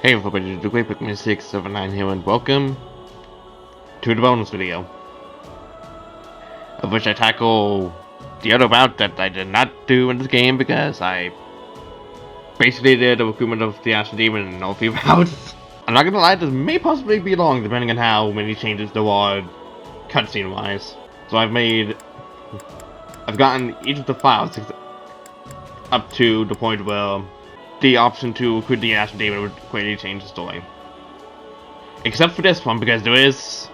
Hey everybody, the Great Pikmin 679 here and welcome to the bonus video, of which I tackle the other route that I did not do in this game because I basically did a recruitment of the Ashen Demon in all three routes. I'm not gonna lie, this may possibly be long depending on how many changes there are cutscene wise. So I've gotten each of the files up to the point where the option to recruit the Ashen Demon would greatly change the story. Except for this one, because there is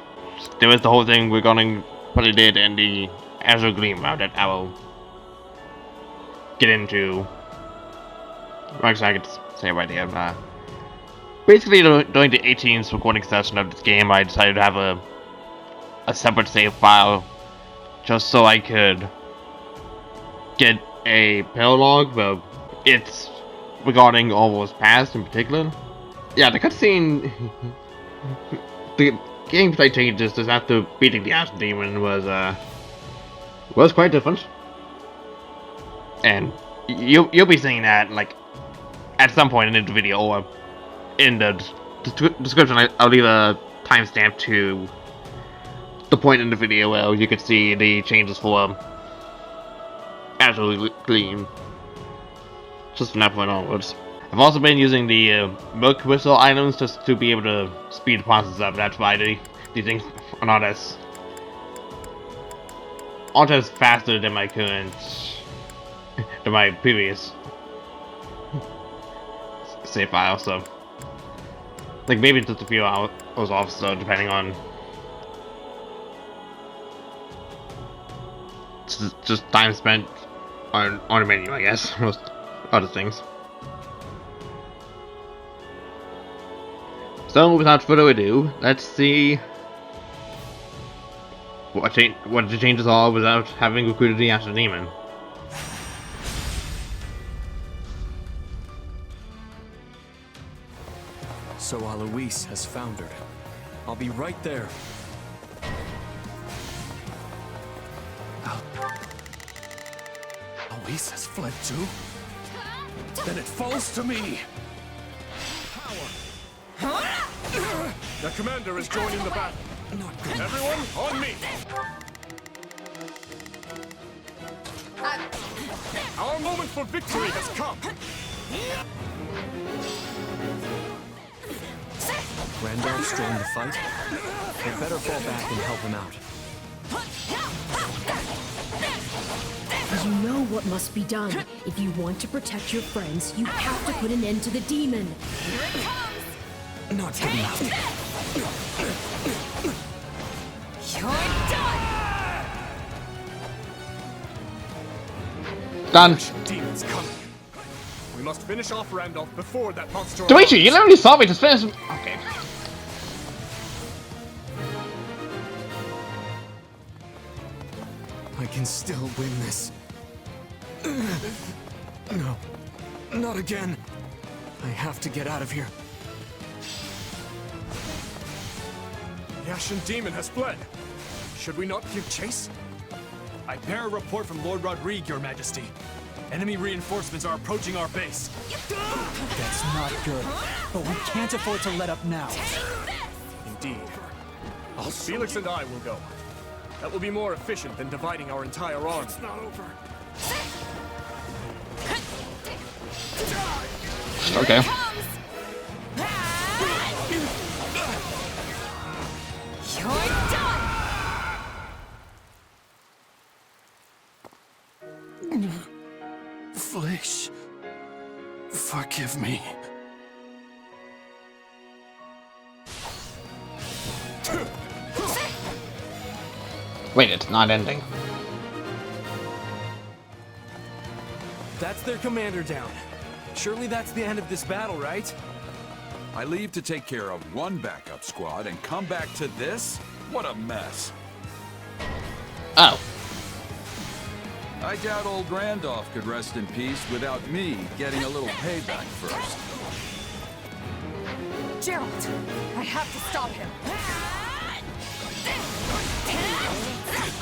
the whole thing regarding what I did in the Azure Gleam route that I will get into. Actually, I could say it right here. Basically, during the 18th recording session of this game, I decided to have a separate save file just so I could get a Epilogue, but it's regarding all was past in particular. Yeah, the cutscene, the gameplay changes just after beating the Ashen Demon was quite different. And you'll be seeing that like at some point in the video or in the description. I'll leave a timestamp to the point in the video where you could see the changes for Azure Gleam. Just from that point onwards. I've also been using the Merc whistle items just to be able to speed the process up. That's why these things are not as faster than my previous save file. So, like maybe just a few hours off. So depending on just time spent on the menu, I guess. Most other things. So without further ado, let's see what the changes are without having recruited the Ashen Demon. So Alois has foundered. I'll be right there. Alois has fled too? Then it falls to me! The commander is joining the battle. Everyone, on me! Our moment for victory has come! Randolph's joined the fight. They better fall back and help him out. You know what must be done. If you want to protect your friends, you have to put an end to the demon. Here it comes! Not good enough. You're done! Done. Demon's coming. We must finish off Randolph before that monster. Dimitri, you literally saw me just finish. Okay. I can still win this. No, not again. I have to get out of here. The Ashen Demon has fled. Should we not give chase? I bear a report from Lord Rodrigue, Your Majesty. Enemy reinforcements are approaching our base. That's not good, but we can't afford to let up now. Indeed. Felix and I will go. That will be more efficient than dividing our entire army. It's not over. Okay. You're done! Flesh, forgive me. Wait, it's not ending. That's their commander down. Surely that's the end of this battle, right? I leave to take care of one backup squad and come back to this? What a mess. Oh. I doubt old Randolph could rest in peace without me getting a little payback first. Gerald, I have to stop him.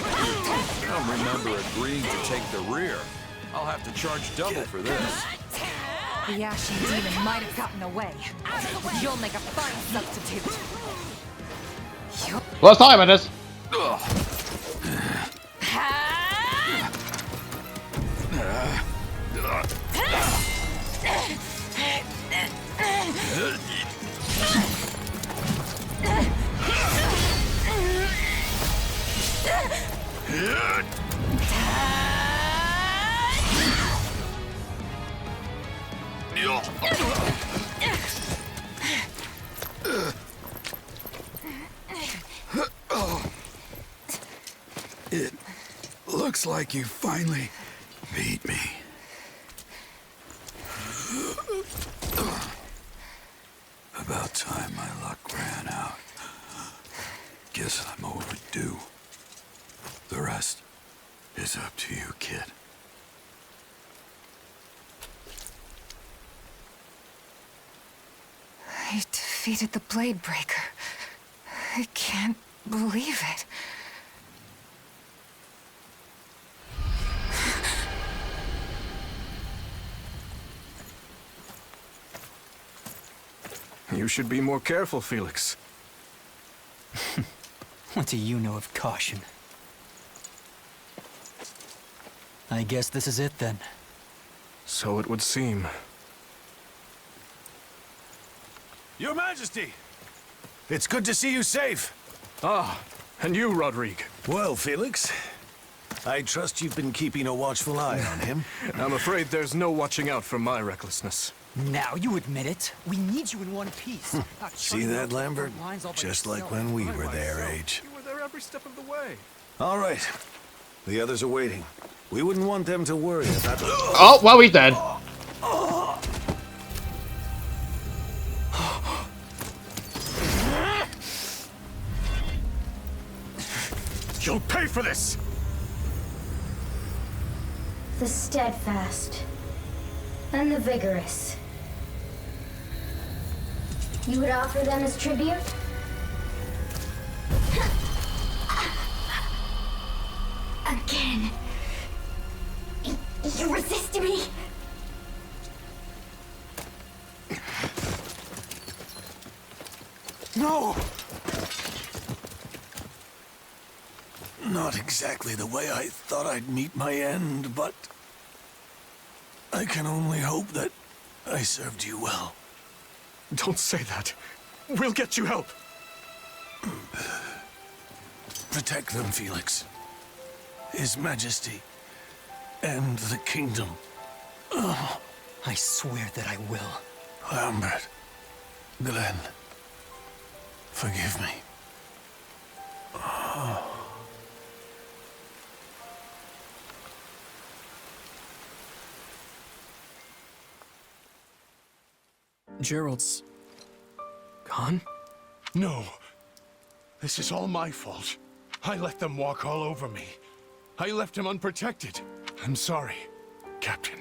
I don't remember agreeing to take the rear. I'll have to charge double for this. The Ashen Demon might have gotten away. You'll make a fine substitute. Last time it is. It looks like you finally beat me. About time my luck ran out. Guess I'm overdue. The rest is up to you, kid. I defeated the Blade Breaker. I can't believe it. You should be more careful, Felix. What do you know of caution? I guess this is it then. So it would seem. Your Majesty! It's good to see you safe. Ah, and you, Rodrigue. Well, Felix, I trust you've been keeping a watchful eye on him. I'm afraid there's no watching out for my recklessness. Now you admit it. We need you in one piece. See that, Lambert? Just like when we were their age. You were there every step of the way. All right. The others are waiting. We wouldn't want them to worry about... Oh, well, he's dead. You'll pay for this! The steadfast and the vigorous. You would offer them as tribute? Again. You resist me? No! Not exactly the way I thought I'd meet my end, but... I can only hope that I served you well. Don't say that. We'll get you help. Protect them, Felix. His Majesty. And the kingdom. Oh. I swear that I will. Lambert. Glenn. Forgive me. Oh. Gerald's... gone? No. This is all my fault. I let them walk all over me. I left him unprotected. I'm sorry, Captain.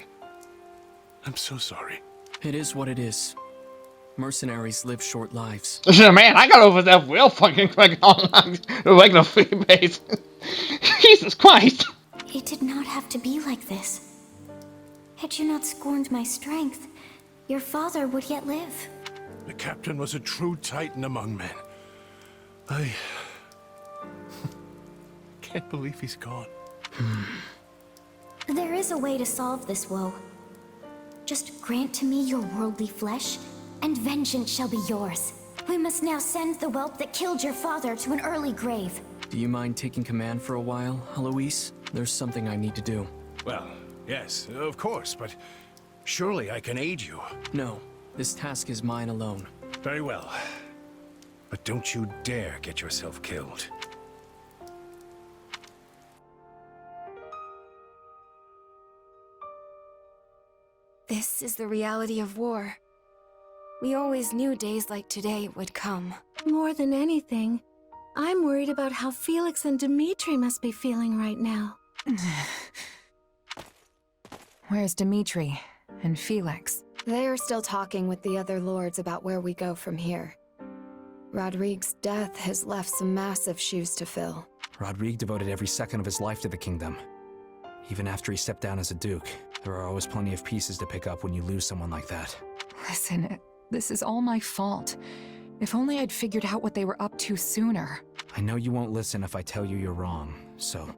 I'm so sorry. It is what it is. Mercenaries live short lives. Man, I got over that real fucking quick on the regular free base. Jesus Christ. It did not have to be like this. Had you not scorned my strength, your father would yet live. The Captain was a true titan among men. I... can't believe he's gone. There is a way to solve this woe. Just grant to me your worldly flesh, and vengeance shall be yours. We must now send the whelp that killed your father to an early grave. Do you mind taking command for a while, Eloise? There's something I need to do. Well, yes, of course, but surely I can aid you. No, this task is mine alone. Very well. But don't you dare get yourself killed. This is the reality of war. We always knew days like today would come. More than anything, I'm worried about how Felix and Dimitri must be feeling right now. Where's Dimitri and Felix? They are still talking with the other lords about where we go from here. Rodrigue's death has left some massive shoes to fill. Rodrigue devoted every second of his life to the kingdom. Even after he stepped down as a duke, there are always plenty of pieces to pick up when you lose someone like that. Listen, this is all my fault. If only I'd figured out what they were up to sooner. I know you won't listen if I tell you you're wrong, so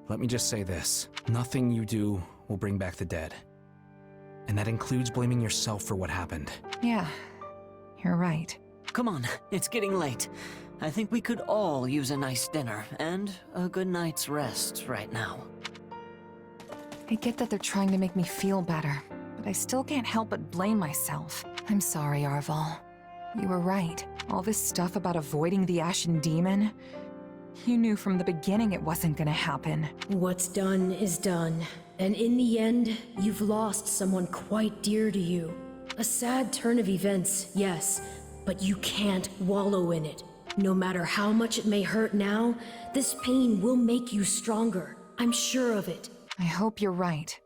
let me just say this. Nothing you do will bring back the dead. And that includes blaming yourself for what happened. Yeah, you're right. Come on, it's getting late. I think we could all use a nice dinner and a good night's rest right now. I get that they're trying to make me feel better, but I still can't help but blame myself. I'm sorry, Arval. You were right. All this stuff about avoiding the Ashen Demon, you knew from the beginning it wasn't gonna happen. What's done is done. And in the end, you've lost someone quite dear to you. A sad turn of events, yes, but you can't wallow in it. No matter how much it may hurt now, this pain will make you stronger. I'm sure of it. I hope you're right.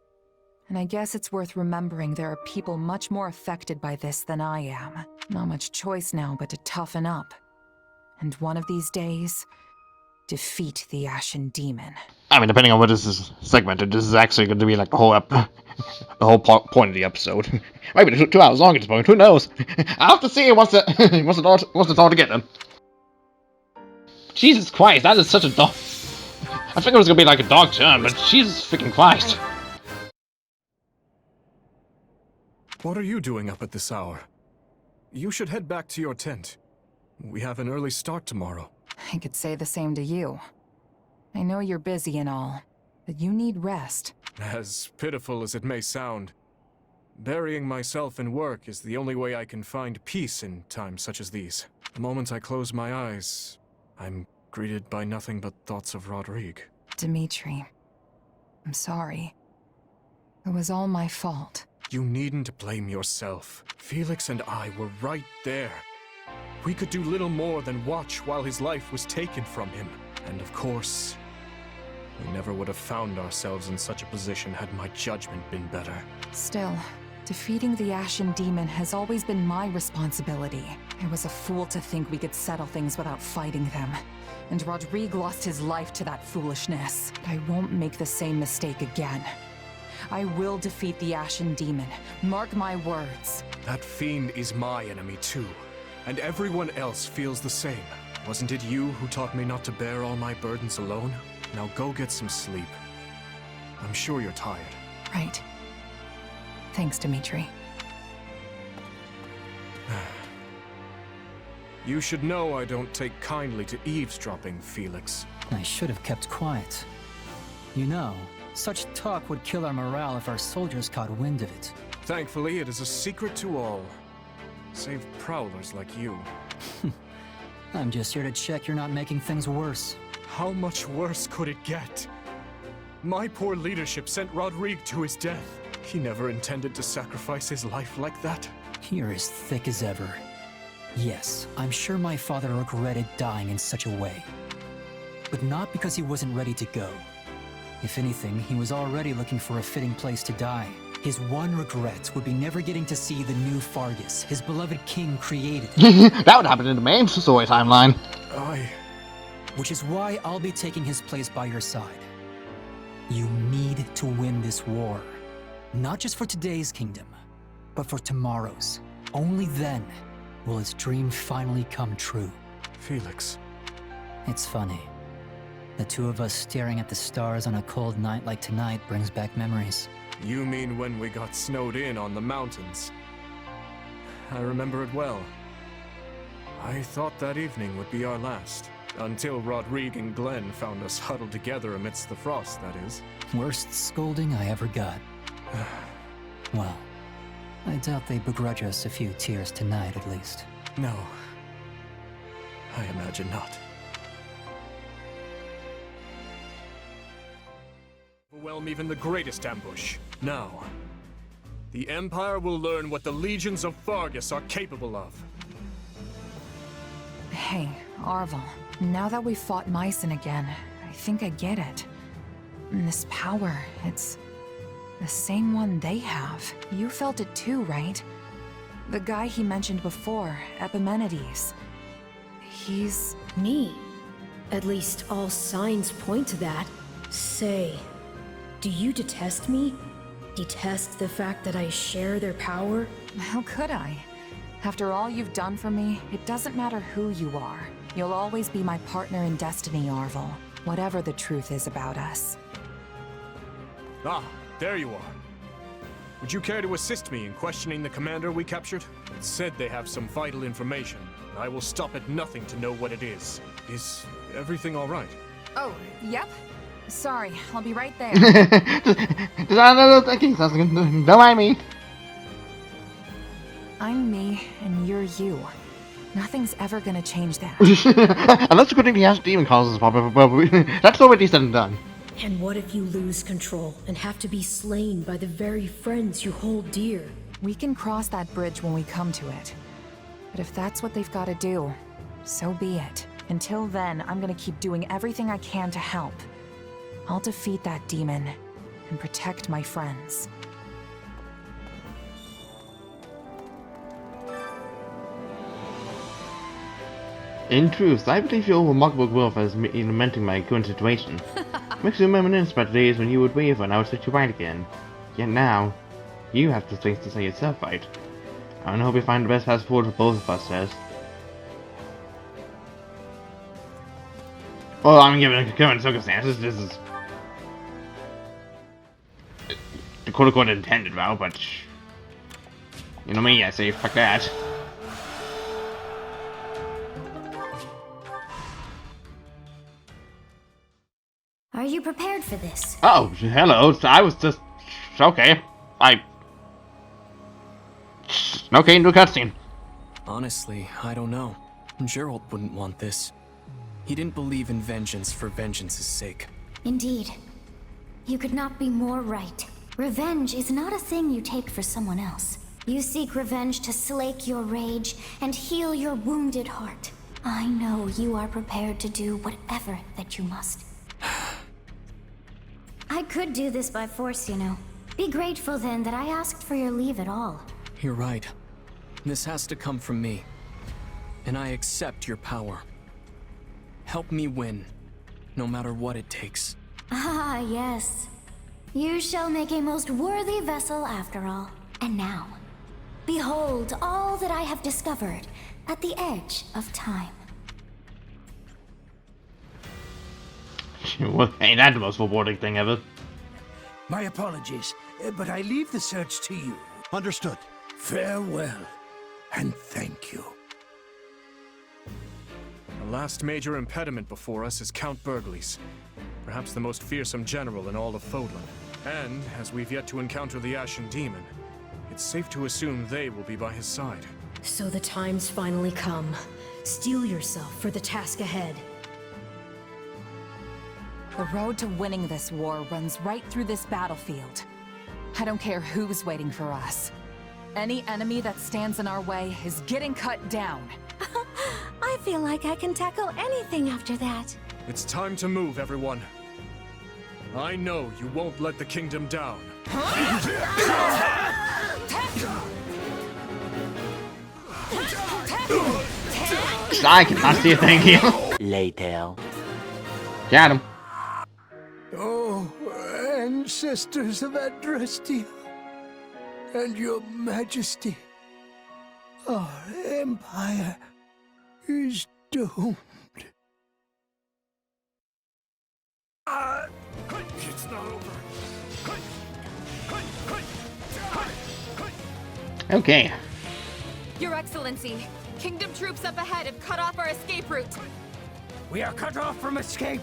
And I guess it's worth remembering there are people much more affected by this than I am. Not much choice now but to toughen up. And one of these days, defeat the Ashen Demon. I mean, depending on what this is segmented, this is actually going to be like the whole point of the episode. Maybe 2 hours long at this point. Who knows? I'll have to see once it's all together. Jesus Christ, that is such a dog. I figured it was gonna be like a dog turn, but Jesus freaking Christ. What are you doing up at this hour? You should head back to your tent. We have an early start tomorrow. I could say the same to you. I know you're busy and all, but you need rest. As pitiful as it may sound, burying myself in work is the only way I can find peace in times such as these. The moment I close my eyes, I'm greeted by nothing but thoughts of Rodrigue. Dimitri, I'm sorry. It was all my fault. You needn't blame yourself. Felix and I were right there. We could do little more than watch while his life was taken from him. And of course, we never would have found ourselves in such a position had my judgment been better. Still, defeating the Ashen Demon has always been my responsibility. I was a fool to think we could settle things without fighting them. And Rodrigue lost his life to that foolishness. But I won't make the same mistake again. I will defeat the Ashen Demon. Mark my words. That fiend is my enemy too. And everyone else feels the same. Wasn't it you who taught me not to bear all my burdens alone? Now go get some sleep. I'm sure you're tired. Right. Thanks, Dimitri. You should know I don't take kindly to eavesdropping, Felix. I should have kept quiet. You know, such talk would kill our morale if our soldiers caught wind of it. Thankfully, it is a secret to all. Save prowlers like you. I'm just here to check you're not making things worse. How much worse could it get? My poor leadership sent Rodrigue to his death. He never intended to sacrifice his life like that. You're as thick as ever. Yes, I'm sure my father regretted dying in such a way. But not because he wasn't ready to go. If anything, he was already looking for a fitting place to die. His one regret would be never getting to see the new Fargus, his beloved king, created. That would happen in the main story timeline. Which is why I'll be taking his place by your side. You need to win this war. Not just for today's kingdom, but for tomorrow's. Only then will his dream finally come true. Felix. It's funny. The two of us staring at the stars on a cold night like tonight brings back memories. You mean when we got snowed in on the mountains? I remember it well. I thought that evening would be our last. Until Rodrigue and Glenn found us huddled together amidst the frost, that is. Worst scolding I ever got. Well, I doubt they begrudge us a few tears tonight, at least. No. I imagine not. Overwhelm even the greatest ambush. Now, the Empire will learn what the legions of Fargus are capable of. Hey, Arval. Now that we've fought Mycen again, I think I get it. And this power, it's the same one they have. You felt it too, right? The guy he mentioned before, Epimenides. He's... Me? At least all signs point to that. Say, Do you detest me? Detest the fact that I share their power? How could I? After all you've done for me, it doesn't matter who you are. You'll always be my partner in destiny, Arvel. Whatever the truth is about us. Ah, there you are. Would you care to assist me in questioning the commander we captured? It said they have some vital information. I will stop at nothing to know what it is. Is everything all right? Oh, yep. Sorry, I'll be right there. Don't mind me. I'm me, and you're you. Nothing's ever gonna change that. Unless you're putting the Ashen Demon causes a problem, but that's already said and done. And what if you lose control and have to be slain by the very friends you hold dear? We can cross that bridge when we come to it. But if that's what they've got to do, so be it. Until then, I'm gonna keep doing everything I can to help. I'll defeat that demon and protect my friends. In truth, I believe your remarkable growth has been lamenting my current situation. Makes you reminisce about the days when you would waver and I would set you right again. Yet now, you have the strength to set yourself right. I hope you find the best path forward for both of us, Says. Well, I mean, given the current circumstances, this is the quote-unquote intended route, but you know me, I say fuck that. Are you prepared for this? Oh, hello. I was just okay. Okay, new cutscene. Honestly, I don't know. Gerald wouldn't want this. He didn't believe in vengeance for vengeance's sake. Indeed. You could not be more right. Revenge is not a thing you take for someone else. You seek revenge to slake your rage and heal your wounded heart. I know you are prepared to do whatever that you must. I could do this by force, you know. Be grateful then that I asked for your leave at all. You're right. This has to come from me. And I accept your power. Help me win, no matter what it takes. Ah, yes. You shall make a most worthy vessel after all. And now, behold all that I have discovered at the edge of time. Well, ain't that the most rewarding thing ever? My apologies, but I leave the search to you. Understood. Farewell, and thank you. The last major impediment before us is Count Burgles, perhaps the most fearsome general in all of Fodlan. And, as we've yet to encounter the Ashen Demon, it's safe to assume they will be by his side. So the time's finally come. Steel yourself for the task ahead. The road to winning this war runs right through this battlefield. I don't care who's waiting for us. Any enemy that stands in our way is getting cut down. I feel like I can tackle anything after that. It's time to move, everyone. I know you won't let the kingdom down. I cannot see a thing here. Later. Got him. Oh, ancestors of Adrastia, and your majesty, our empire is doomed. It's not over. Okay. Your Excellency, Kingdom troops up ahead have cut off our escape route. We are cut off from escape.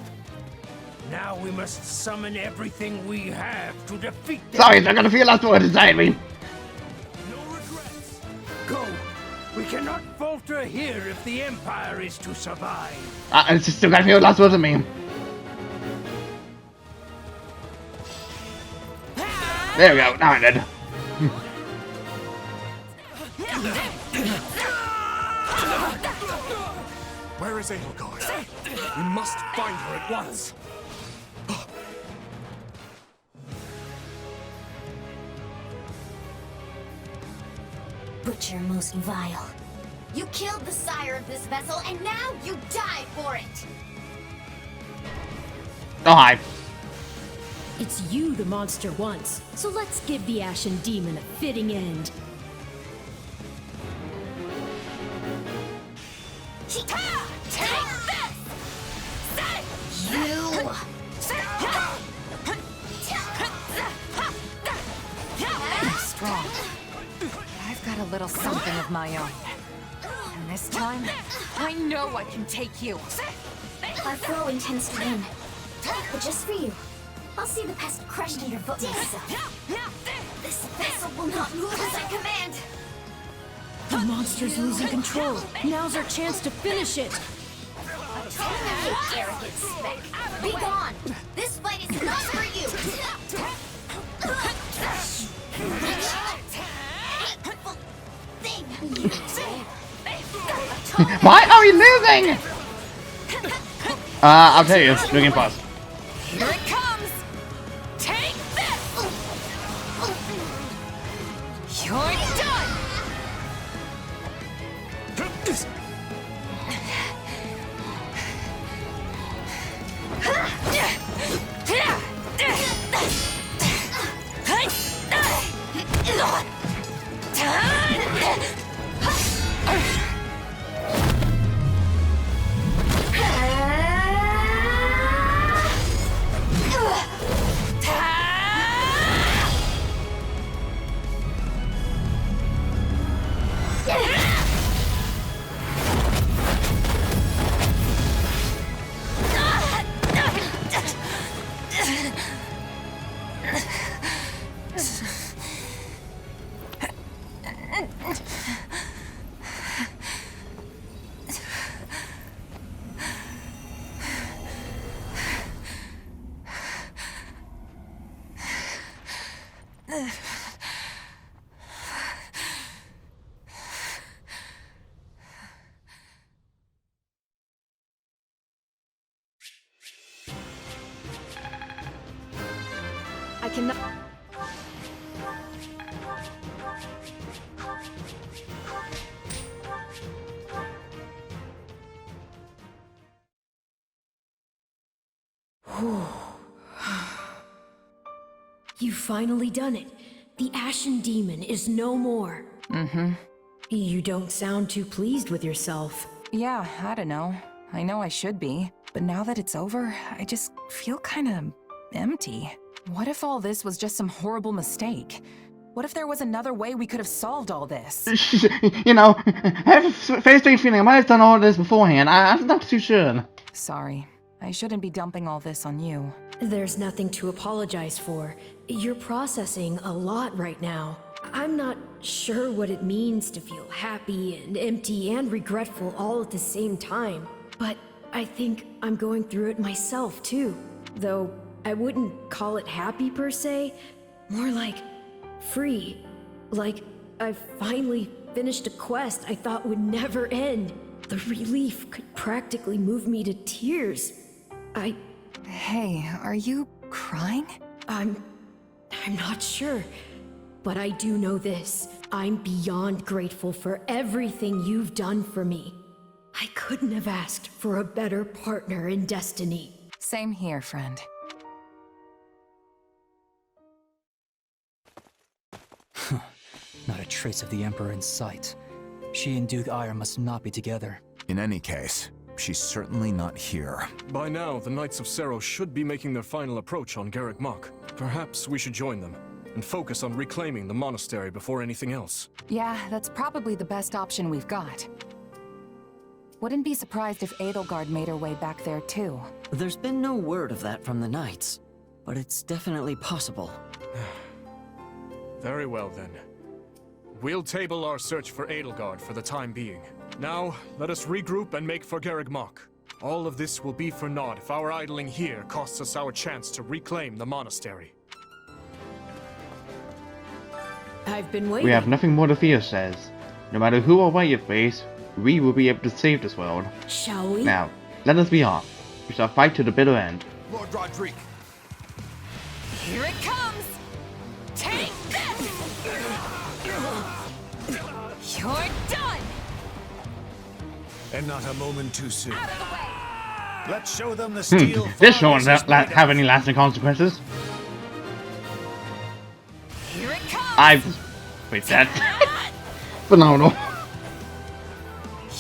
Now we must summon everything we have to defeat them. Sorry, they're gonna feel last word inside me. No regrets. Go. We cannot falter here if the Empire is to survive. It's still gonna feel last words in me. There we go, now I'm dead. Where is Epilogue? We must find her at once. Butcher most vile. You killed the sire of this vessel, and now you die for it! Oh, hi. It's you the monster wants, so let's give the Ashen Demon a fitting end. Take this! You! I'm strong. I've got a little something of my own. And this time, I know I can take you. Our foe intends to win. But just for you. I'll see the pest crushed underfoot myself. This vessel will not move as I command. The monster's losing control. Now's our chance to finish it. You arrogant speck. Be gone! This fight is not for you! Hateful thing! Why are we losing? I'll tell you. Do again, pause. Here it comes! Take this! You're done! I cannot. You've finally done it. The Ashen Demon is no more. Mm-hmm. You don't sound too pleased with yourself. Yeah, I don't know. I know I should be. But now that it's over, I just feel kinda empty. What if all this was just some horrible mistake? What if there was another way we could have solved all this? You know, I have a very strange feeling I might have done all this beforehand. I'm not too sure. Sorry. I shouldn't be dumping all this on you. There's nothing to apologize for. You're processing a lot right now. I'm not sure what it means to feel happy and empty and regretful all at the same time. But I think I'm going through it myself too. Though I wouldn't call it happy per se, more like free. Like I've finally finished a quest I thought would never end. The relief could practically move me to tears. Hey, are you crying? I'm not sure. But I do know this. I'm beyond grateful for everything you've done for me. I couldn't have asked for a better partner in destiny. Same here, friend. Not a trace of the Emperor in sight. She and Duke Ire must not be together. In any case, she's certainly not here. By now, the Knights of Sero should be making their final approach on Garreg Mach. Perhaps we should join them, and focus on reclaiming the monastery before anything else. Yeah, that's probably the best option we've got. Wouldn't be surprised if Edelgard made her way back there too. There's been no word of that from the Knights, but it's definitely possible. Very well then. We'll table our search for Edelgard for the time being. Now, let us regroup and make for Garreg Mach. All of this will be for naught if our idling here costs us our chance to reclaim the monastery. I've been waiting. We have nothing more to fear, says. No matter who or what you face, we will be able to save this world. Shall we? Now, let us be off. We shall fight to the bitter end. Lord Roderick! Here it comes! Take this! You're done! And not a moment too soon. Out of the way! Let's show them the steel. This won't have any lasting consequences. Wait, that... Phenomenal.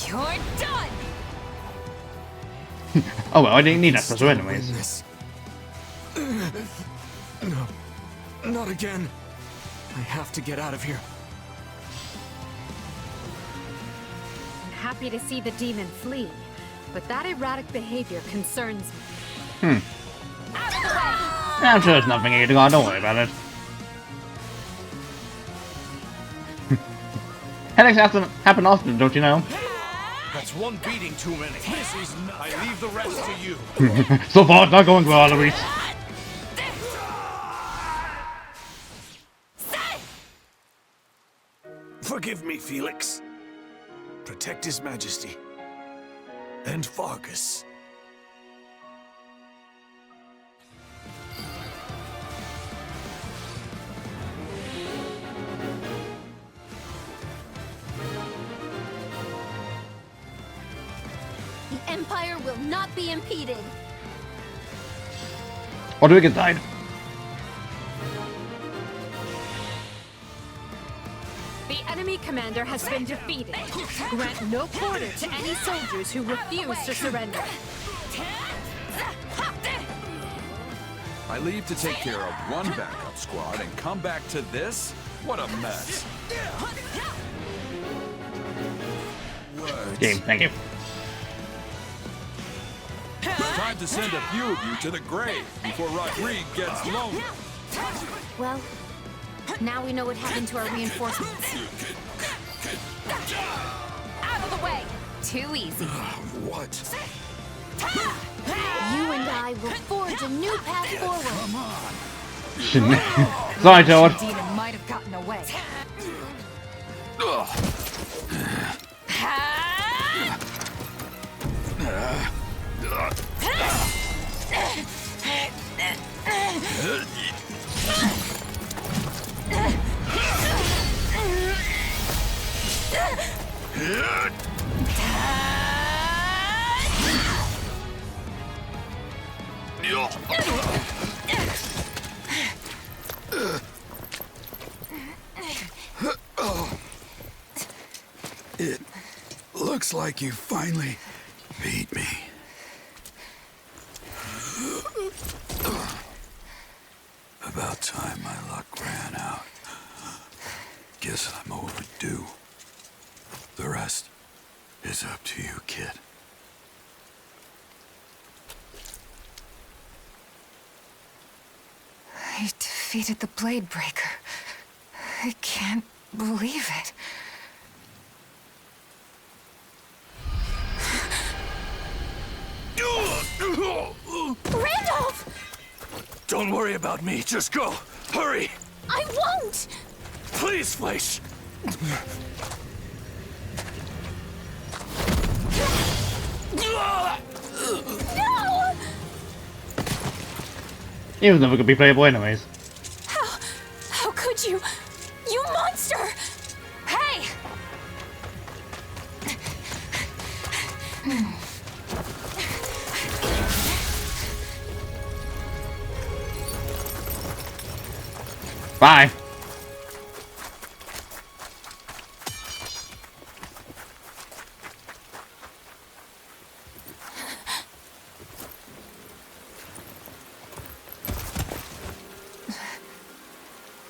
You're done! Oh well, I didn't need that special anyways. No, not again. I have to get out of here. I'm happy to see the demon flee, but that erratic behavior concerns me. Out of the way! I'm sure there's nothing here to go on, don't worry about it. Headaches happen often, don't you know? That's one beating too many. I leave the rest to you. So far, it's not going well, Louise. Forgive me, Felix. Protect His Majesty. And Vargas. The Empire will not be impeded. Or do we get died? The enemy commander has been defeated. Grant no quarter to any soldiers who refuse to surrender. I leave to take care of one backup squad and come back to this? What a mess. Game, thank you. Time to send a few of you to the grave before Rodrigue gets lonely. Well, now we know what happened to our reinforcements. Out of the way! Too easy. What? You and I will forge a new path forward. Sorry, Toad. The demon might have gotten away. It looks like you finally beat me. About time my luck ran out. Guess I'm overdue. The rest is up to you, kid. I defeated the Blade Breaker. I can't believe it. Randolph! Don't worry about me, just go. Hurry! I won't! Please, Fleisch! No! He was never gonna be playable anyways. How could you? You monster! Hey! Bye.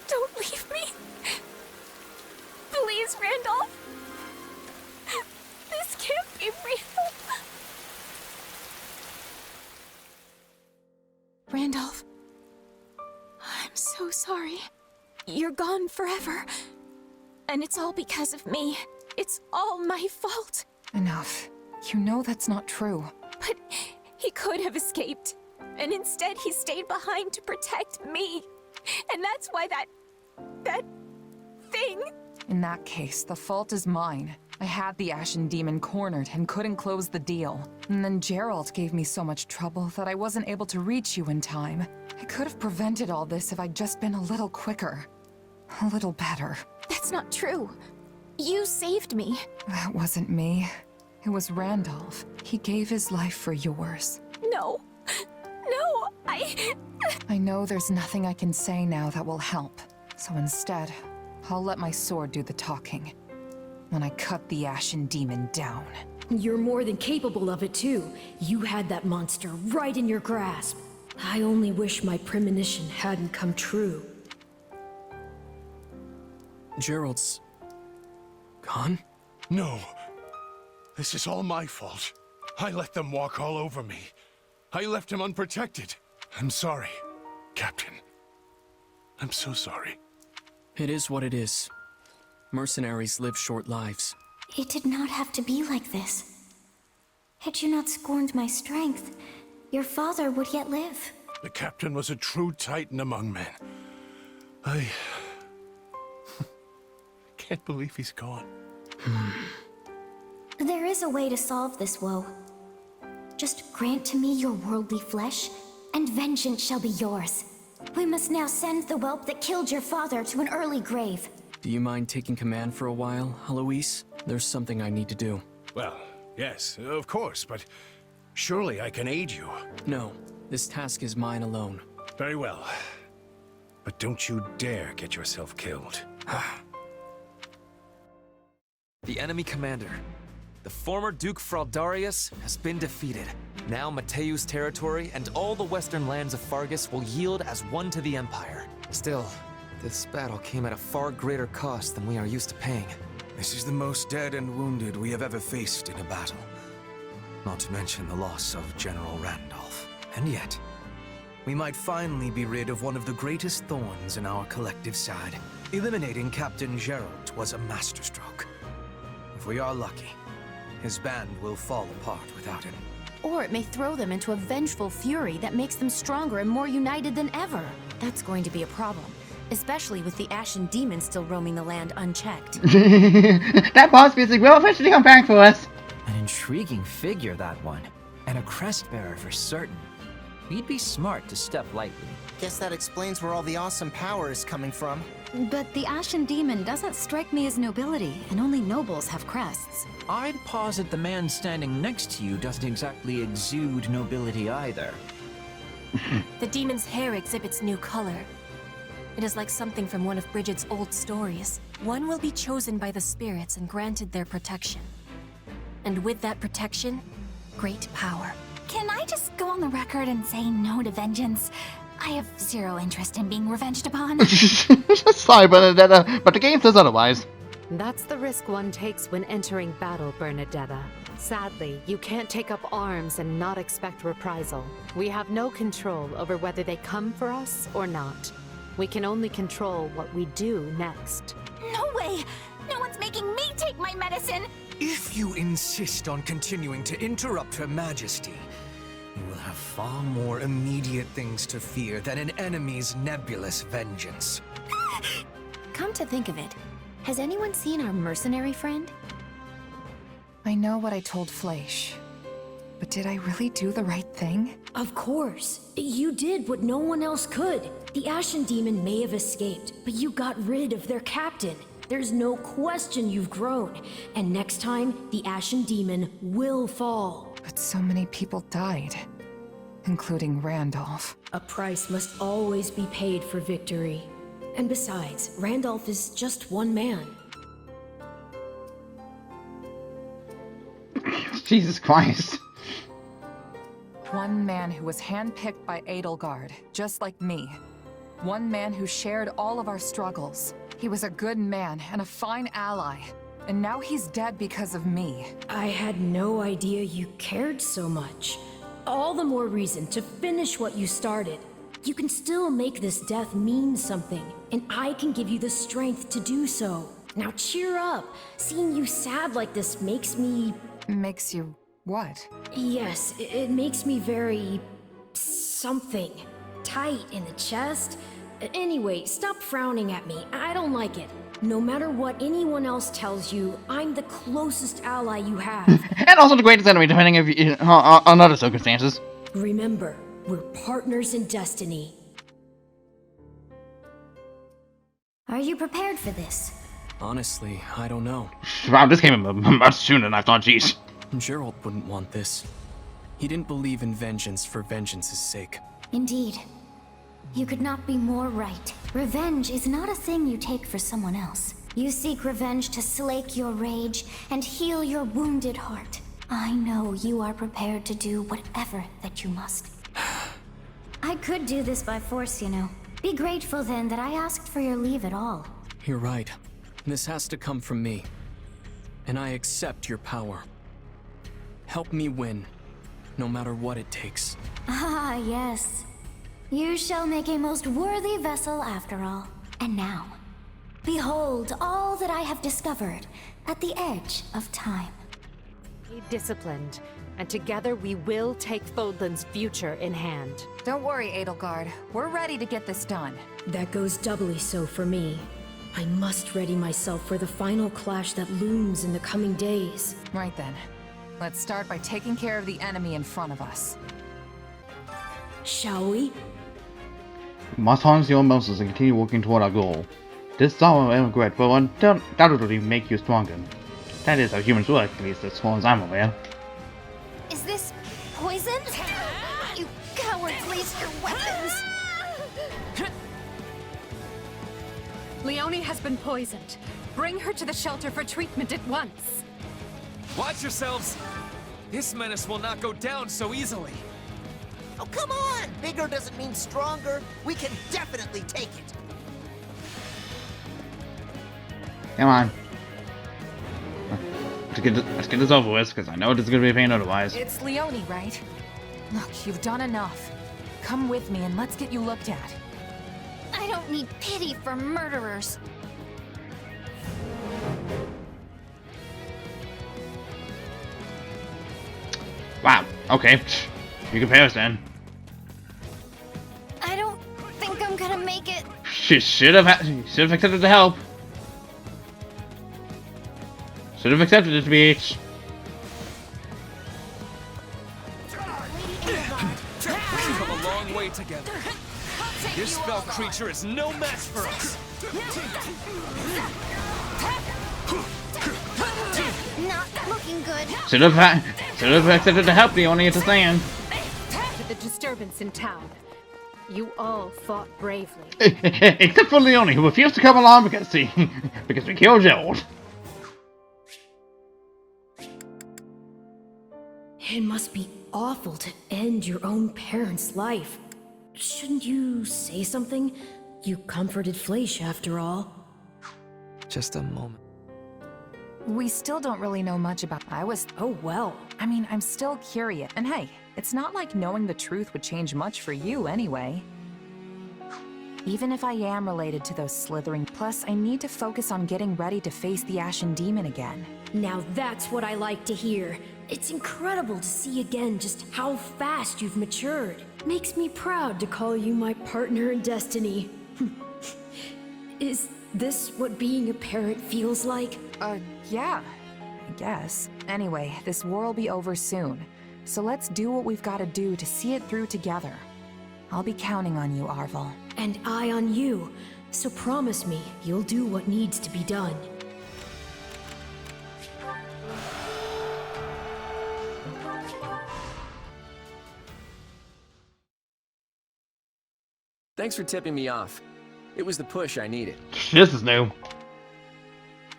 Don't leave me. Please, Randolph. This can't be real. Randolph, I'm so sorry. You're gone forever. And it's all because of me. It's all my fault. Enough. You know that's not true. But he could have escaped. And instead he stayed behind to protect me. And that's why that thing... In that case, the fault is mine. I had the Ashen Demon cornered and couldn't close the deal. And then Gerald gave me so much trouble that I wasn't able to reach you in time. I could have prevented all this if I'd just been a little quicker. A little better. That's not true. You saved me. That wasn't me. It was Randolph. He gave his life for yours. No. I know there's nothing I can say now that will help. So instead, I'll let my sword do the talking. When I cut the Ashen Demon down. You're more than capable of it, too. You had that monster right in your grasp. I only wish my premonition hadn't come true. Gerald's... gone? No. This is all my fault. I let them walk all over me. I left him unprotected. I'm sorry, Captain. I'm so sorry. It is what it is. Mercenaries live short lives. It did not have to be like this. Had you not scorned my strength, your father would yet live. The Captain was a true titan among men. I can't believe he's gone. There is a way to solve this woe. Just grant to me your worldly flesh, and vengeance shall be yours. We must now send the whelp that killed your father to an early grave. Do you mind taking command for a while, Eloise? There's something I need to do. Well, yes, of course, but surely I can aid you. No, this task is mine alone. Very well. But don't you dare get yourself killed. The enemy commander, the former Duke Fraldarius, has been defeated. Now Mateu's territory and all the western lands of Fargus will yield as one to the Empire. Still, this battle came at a far greater cost than we are used to paying. This is the most dead and wounded we have ever faced in a battle. Not to mention the loss of General Randolph. And yet, we might finally be rid of one of the greatest thorns in our collective side. Eliminating Captain Gerald was a masterstroke. If we are lucky, his band will fall apart without him. Or it may throw them into a vengeful fury that makes them stronger and more united than ever. That's going to be a problem, especially with the Ashen Demon still roaming the land unchecked. That boss music will eventually come back for us. An intriguing figure, that one. And a crest bearer for certain. You'd be smart to step lightly. Guess that explains where all the awesome power is coming from. But the Ashen Demon doesn't strike me as nobility, and only nobles have crests. I'd posit the man standing next to you doesn't exactly exude nobility either. The demon's hair exhibits new color. It is like something from one of Bridget's old stories. One will be chosen by the spirits and granted their protection. And with that protection, great power. Can I just go on the record and say no to vengeance? I have zero interest in being revenged upon. Sorry, but the game says otherwise. That's the risk one takes when entering battle, Bernadetta. Sadly, you can't take up arms and not expect reprisal. We have no control over whether they come for us or not. We can only control what we do next. No way! No one's making me take my medicine! If you insist on continuing to interrupt Her Majesty, you will have far more immediate things to fear than an enemy's nebulous vengeance. Come to think of it, has anyone seen our mercenary friend? I know what I told Fleisch, but did I really do the right thing? Of course. You did what no one else could. The Ashen Demon may have escaped, but you got rid of their captain. There's no question you've grown. And next time, the Ashen Demon will fall. But so many people died, including Randolph. A price must always be paid for victory. And besides, Randolph is just one man. Jesus Christ. One man who was handpicked by Edelgard, just like me. One man who shared all of our struggles. He was a good man and a fine ally. And now he's dead because of me. I had no idea you cared so much. All the more reason to finish what you started. You can still make this death mean something, and I can give you the strength to do so. Now cheer up. Seeing you sad like this makes me... Makes you what? Yes, it makes me very... something. Tight in the chest. Anyway, stop frowning at me. I don't like it. No matter what anyone else tells you, I'm the closest ally you have. And also the greatest enemy, depending on other circumstances. Remember, we're partners in destiny. Are you prepared for this? Honestly, I don't know. Wow, this came much sooner than I thought, jeez. Gerald wouldn't want this. He didn't believe in vengeance for vengeance's sake. Indeed. You could not be more right. Revenge is not a thing you take for someone else. You seek revenge to slake your rage and heal your wounded heart. I know you are prepared to do whatever that you must. I could do this by force, you know. Be grateful then that I asked for your leave at all. You're right. This has to come from me. And I accept your power. Help me win, no matter what it takes. Ah, yes. You shall make a most worthy vessel after all. And now, behold all that I have discovered at the edge of time. Be disciplined, and together we will take Fodlan's future in hand. Don't worry, Edelgard. We're ready to get this done. That goes doubly so for me. I must ready myself for the final clash that looms in the coming days. Right then. Let's start by taking care of the enemy in front of us. Shall we? We must harness your muscles and continue working toward our goal. This sorrow and regret will undoubtedly make you stronger. That is how humans work, at least as far as I'm aware. Is this poison? You cowards, release your weapons! Leonie has been poisoned. Bring her to the shelter for treatment at once. Watch yourselves! This menace will not go down so easily. Oh, come on! Bigger doesn't mean stronger. We can definitely take it. Come on. Let's get this over with, because I know this is going to be a pain otherwise. It's Leonie, right? Look, you've done enough. Come with me and let's get you looked at. I don't need pity for murderers. Wow, okay. You compare us then. I don't think I'm gonna make it. She should have accepted the help. Should have accepted it, bitch. We've come a long way together. This fell creature is no match for us. Not looking good. Should have accepted the help, Leonie, it's a saying. To the disturbance in town. You all fought bravely. Except for Leonie, who refused to come along because we killed Gerald. It must be awful to end your own parents' life. Shouldn't you say something? You comforted Fleisch, after all. Just a moment. We still don't really know much about... Oh, well. I mean, I'm still curious. And hey, it's not like knowing the truth would change much for you anyway. Even if I am related to those slithering... Plus, I need to focus on getting ready to face the Ashen Demon again. Now that's what I like to hear. It's incredible to see again just how fast you've matured. Makes me proud to call you my partner in destiny. Is this what being a parent feels like? Yeah, I guess. Anyway, this war will be over soon. So let's do what we've got to do to see it through together. I'll be counting on you, Arvel. And I on you. So promise me you'll do what needs to be done. Thanks for tipping me off. It was the push I needed. This is new.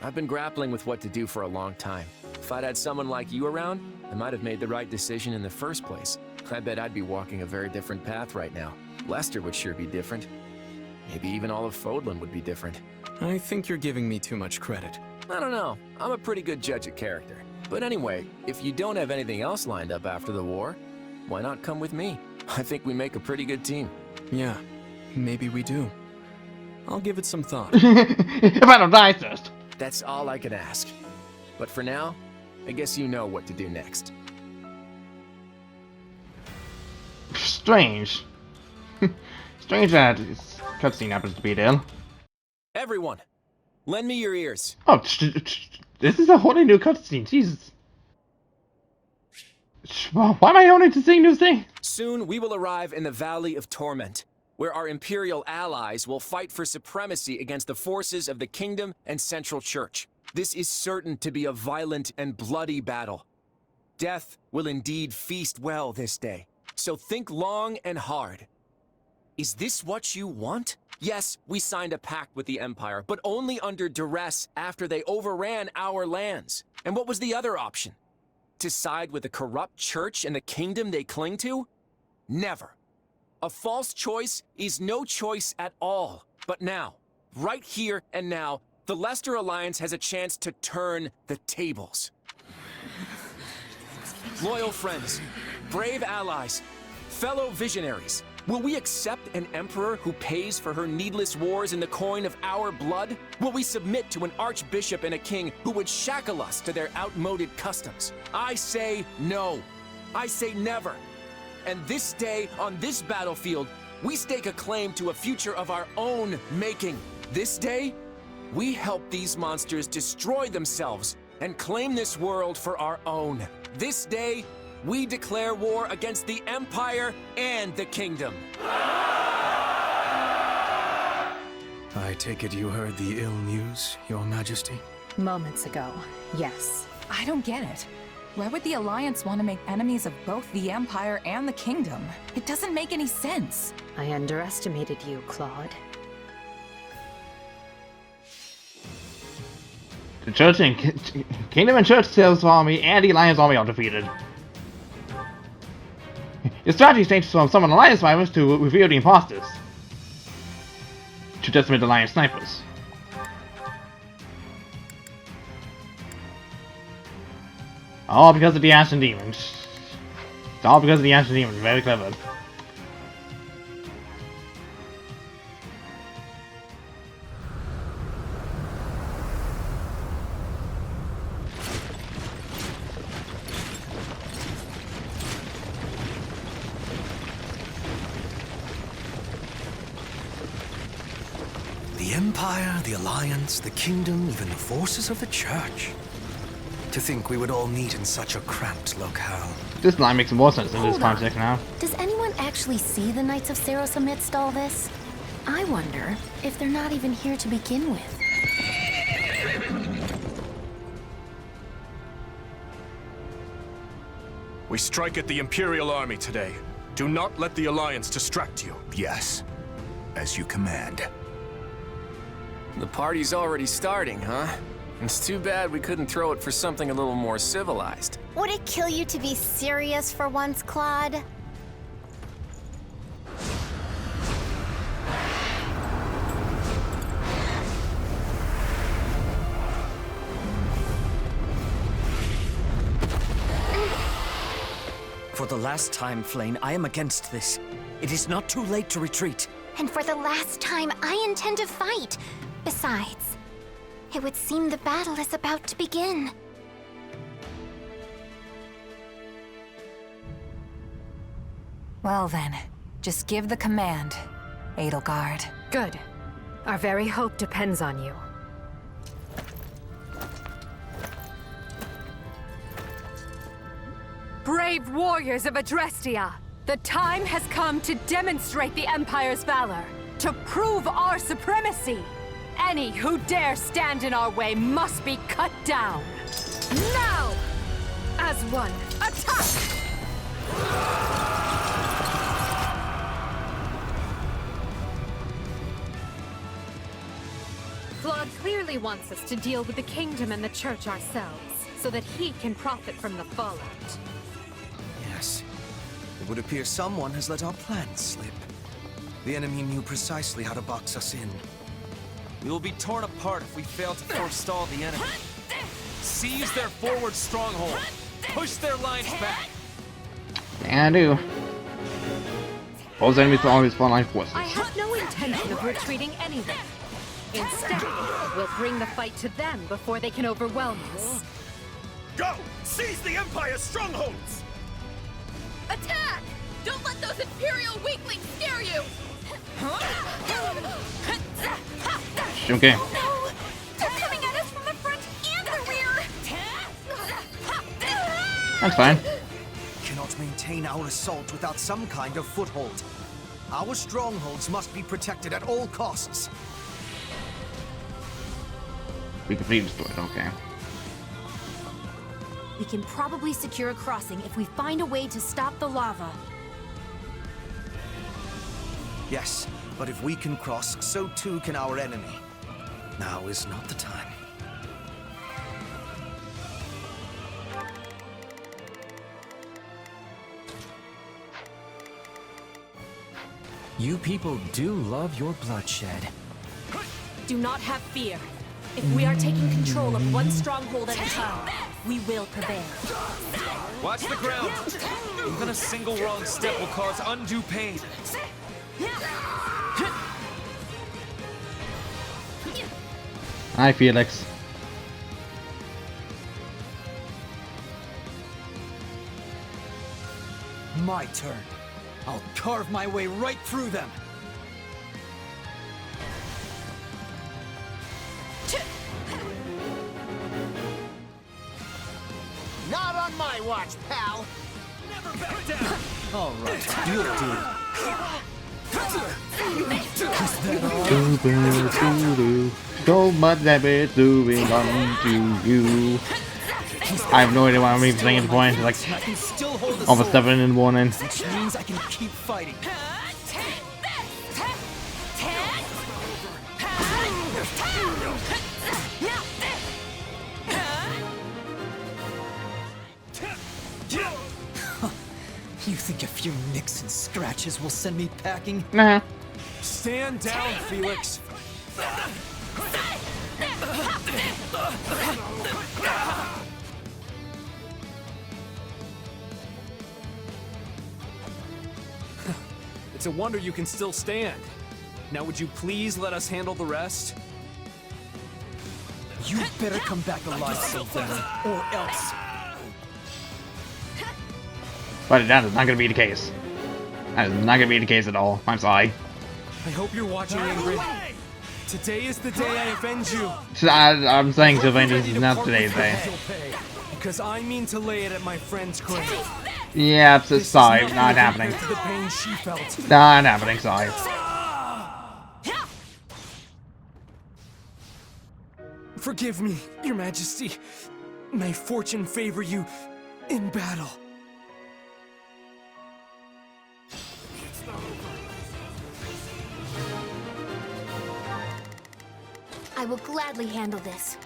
I've been grappling with what to do for a long time. If I'd had someone like you around, I might have made the right decision in the first place. I bet I'd be walking a very different path right now. Lester would sure be different. Maybe even all of Fodlan would be different. I think you're giving me too much credit. I don't know. I'm a pretty good judge of character. But anyway, if you don't have anything else lined up after the war, why not come with me? I think we make a pretty good team. Yeah, maybe we do. I'll give it some thought. If I don't die first. That's all I can ask. But for now, I guess you know what to do next. Strange. Strange that this cutscene happens to be there. Everyone, lend me your ears. Oh, this is a wholly new cutscene. Jesus. Why am I only to see new things? Soon we will arrive in the Valley of Torment, where our Imperial allies will fight for supremacy against the forces of the Kingdom and Central Church. This is certain to be a violent and bloody battle. Death will indeed feast well this day, so think long and hard. Is this what you want? Yes, we signed a pact with the Empire, but only under duress after they overran our lands. And what was the other option? To side with the corrupt church and the kingdom they cling to? Never. A false choice is no choice at all. But now, right here and now, the Leicester Alliance has a chance to turn the tables. Loyal friends, brave allies, fellow visionaries, will we accept an emperor who pays for her needless wars in the coin of our blood? Will we submit to an archbishop and a king who would shackle us to their outmoded customs? I say no. I say never. And this day, on this battlefield, we stake a claim to a future of our own making. This day, we help these monsters destroy themselves and claim this world for our own. This day, we declare war against the Empire and the Kingdom. I take it you heard the ill news, Your Majesty? Moments ago, yes. I don't get it. Why would the Alliance want to make enemies of both the Empire and the Kingdom? It doesn't make any sense. I underestimated you, Claude. The Church and Kingdom and Church Sales Army and the Alliance Army are defeated. Your strategy changes from summon Alliance survivors to reveal the imposters. To decimate Alliance snipers. All because of the Ashen Demon. It's all because of the Ashen Demon. Very clever. The Empire, the Alliance, the Kingdom, even the forces of the Church. To think we would all meet in such a cramped locale. This line makes more sense in this context now. Does anyone actually see the Knights of Saros amidst all this? I wonder if they're not even here to begin with. We strike at the Imperial Army today. Do not let the Alliance distract you. Yes, as you command. The party's already starting, huh? It's too bad we couldn't throw it for something a little more civilized. Would it kill you to be serious for once, Claude? For the last time, Flane, I am against this. It is not too late to retreat. And for the last time, I intend to fight. Besides, it would seem the battle is about to begin. Well then, just give the command, Edelgard. Good. Our very hope depends on you. Brave warriors of Adrestia, the time has come to demonstrate the Empire's valor, to prove our supremacy. Any who dare stand in our way must be cut down. Now! As one, attack! Claude clearly wants us to deal with the Kingdom and the Church ourselves, so that he can profit from the fallout. Yes. It would appear someone has let our plans slip. The enemy knew precisely how to box us in. We will be torn apart if we fail to forestall the enemy. Seize their forward stronghold. Push their lines back. Yeah, I do. Pose enemies to all his frontline forces. I have no intention of retreating anyway. Instead, we'll bring the fight to them before they can overwhelm us. Go! Seize the Empire's strongholds! Attack! Don't let those Imperial weaklings scare you! Okay. No! They're coming at us from the front and the rear! That's fine. Cannot maintain our assault without some kind of foothold. Our strongholds must be protected at all costs. We completely destroyed, okay. We can probably secure a crossing if we find a way to stop the lava. Yes, but if we can cross, so too can our enemy. Now is not the time. You people do love your bloodshed. Do not have fear. If we are taking control of one stronghold at a time, we will prevail. Watch the ground! Even a single wrong step will cause undue pain. Hi, Felix. My turn. I'll carve my way right through them. Not on my watch, pal. Never back down. All right, you'll do. So much that is doing unto you. I have no idea why I'm even saying at the point. Like, almost 7 in the morning. Which means I can keep fighting. You think a few nicks and scratches will send me packing? Nah. Stand down, Felix. It's a wonder you can still stand. Now would you please let us handle the rest? You better come back alive, Sylvain, or else. But that is not going to be the case. That is not going to be the case at all. I'm sorry. I hope you're watching, Ingrid. Today is the day I avenge you. I'm saying, Sylvain, this is not today's day. Because I mean to lay it at my friend's grave. Yeah, I'm so sorry. Not happening. The pain she felt. Not happening, sorry. Forgive me, Your Majesty. May fortune favor you in battle. I will gladly handle this.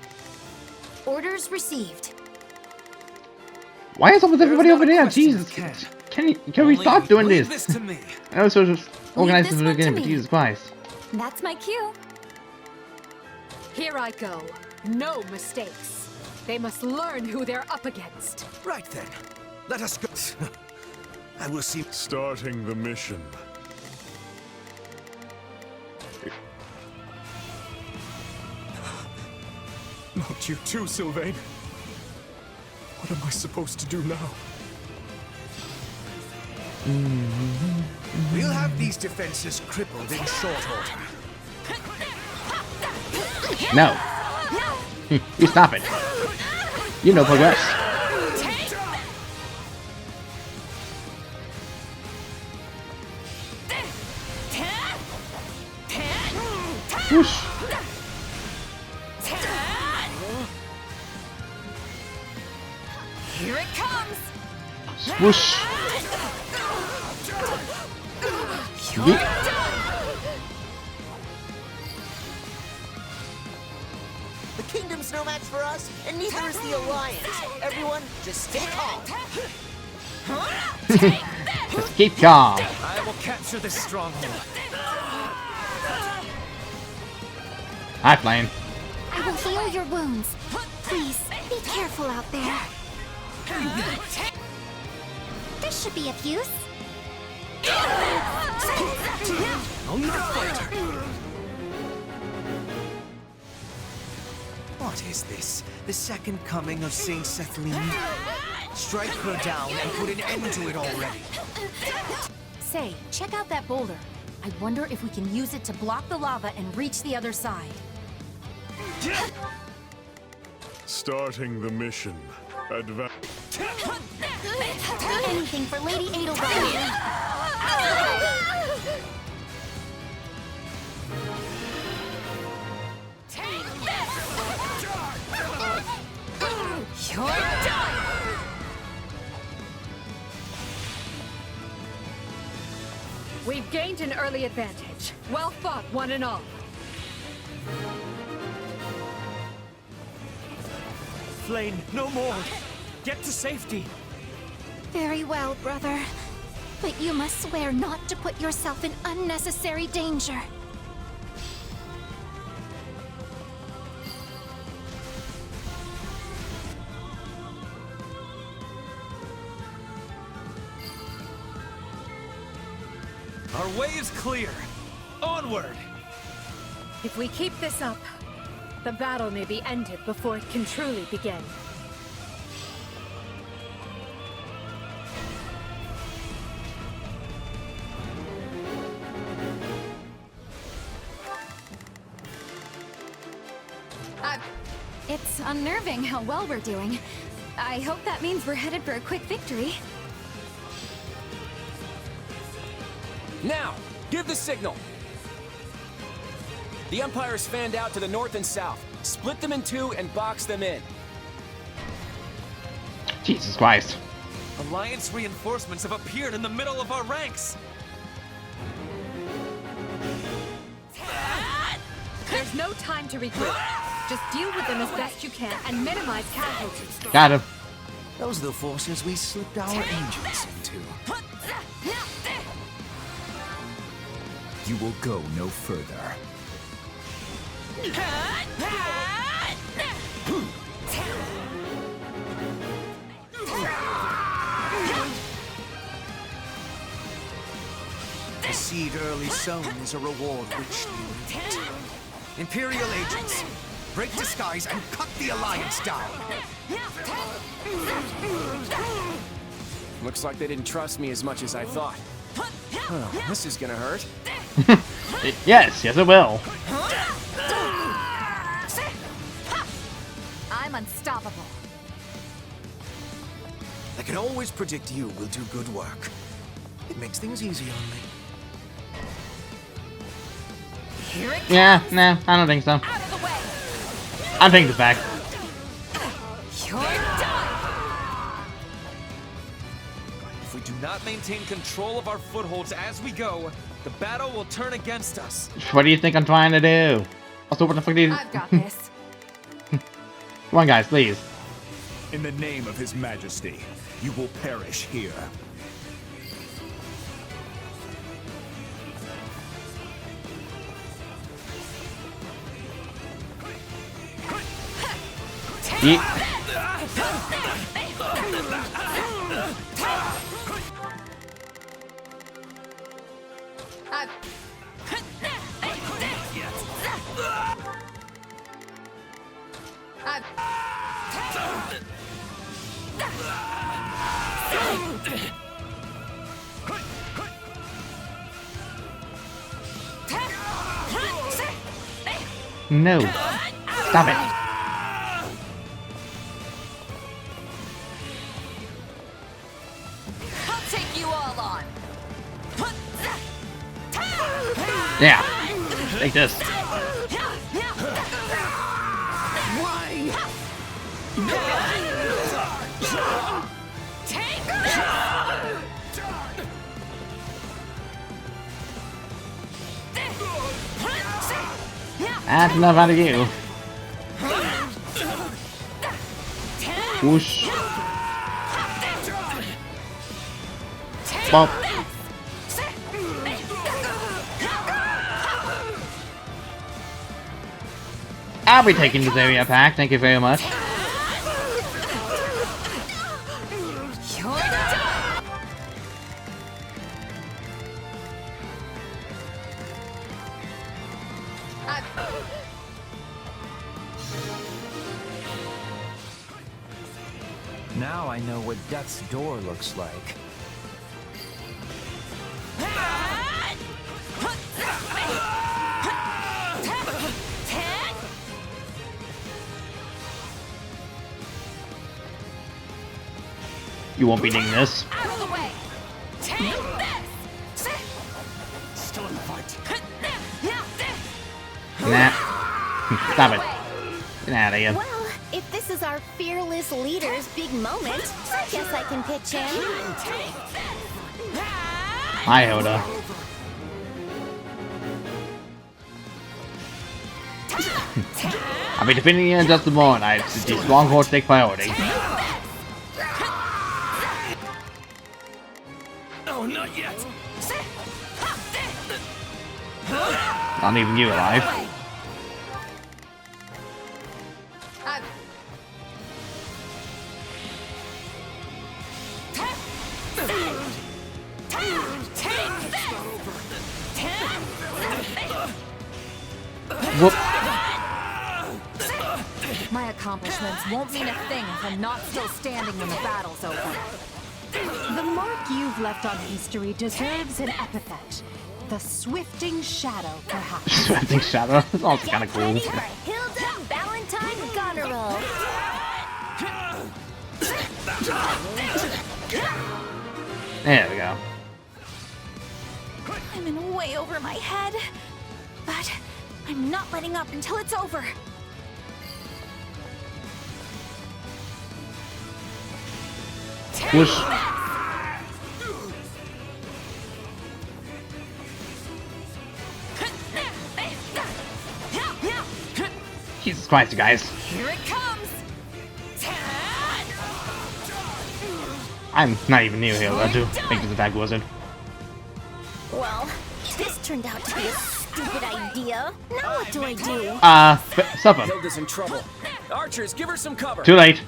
Orders received. Why is up with everybody over there? Jesus. Can we stop doing this? I was just organized from the beginning, but Jesus Christ. That's my cue. Here I go. No mistakes. They must learn who they're up against. Right then. Let us go. I will see. Starting the mission. Not you too, Sylvain. What am I supposed to do now? We'll have these defenses crippled in short order. No. You stop it. You know progress. Whoosh. Here it comes. Whoosh. The kingdom's no match for us, and neither is the alliance. Everyone, just stay calm. Just keep calm. I will capture this stronghold. Hi, Flame. I will heal your wounds. Please, be careful out there. This should be of use. I'm not a fighter. What is this? The second coming of Saint Cethline? Strike her down and put an end to it already. Say, check out that boulder. I wonder if we can use it to block the lava and reach the other side. Starting the mission. Anything for Lady Edelgard. You're done! We've gained an early advantage. Well fought, one and all. Flame, no more! Get to safety! Very well, brother. But you must swear not to put yourself in unnecessary danger. Our way is clear. Onward! If we keep this up, the battle may be ended before it can truly begin. It's unnerving how well we're doing. I hope that means we're headed for a quick victory. Now, give the signal. The Empire's fanned out to the north and south. Split them in two and box them in. Jesus Christ. Alliance reinforcements have appeared in the middle of our ranks. There's no time to regroup. Just deal with them as best you can and minimize casualties. Got him. Those are the forces we slipped our angels into. You will go no further. The seed early sown is a reward richly reaped. Imperial agents, break disguise and cut the Alliance down! Looks like they didn't trust me as much as I thought. Oh, this is gonna hurt. Yes, it will. I'm unstoppable. I can always predict you will do good work. It makes things easy on me. Yeah, nah, I don't think so. I'm taking this back. If we do not maintain control of our footholds as we go, the battle will turn against us. What do you think I'm trying to do? Also, what the fuck do you... I've got this. Come on, guys, please. In the name of His Majesty, you will perish here. No. Stop it. I'll take you all on. Yeah. Take this. That's enough out of you. Whoosh. Bop. I'll be taking this area back, thank you very much. Now I know what Death's Door looks like. You won't be needing this. Out of the way. Take this. Still in the fight. Nah. Stop it. Get out of here. Well, if this is our fearless leader's big moment, I guess I can pitch in. Hi, Hoda. I'll be defending you in just a moment. I the strongholds take priority. No, not yet. Not even you alive. Whoop. My accomplishments won't mean a thing if I'm not still standing when the battle's over. The mark you've left on history deserves an epithet. The Swifting Shadow, perhaps. Swifting Shadow? That sounds kind of cool. Hilda Valentine Goneril. There we go. I'm in way over my head, but I'm not letting up until it's over. Whoosh. Jesus Christ, you guys. Here it comes. I'm not even near here. I do think this attack wasn't. Well, this turned out to be a stupid idea. Now what do I do? Suffer. Hilda's in trouble. Archers, give her some cover. Too late.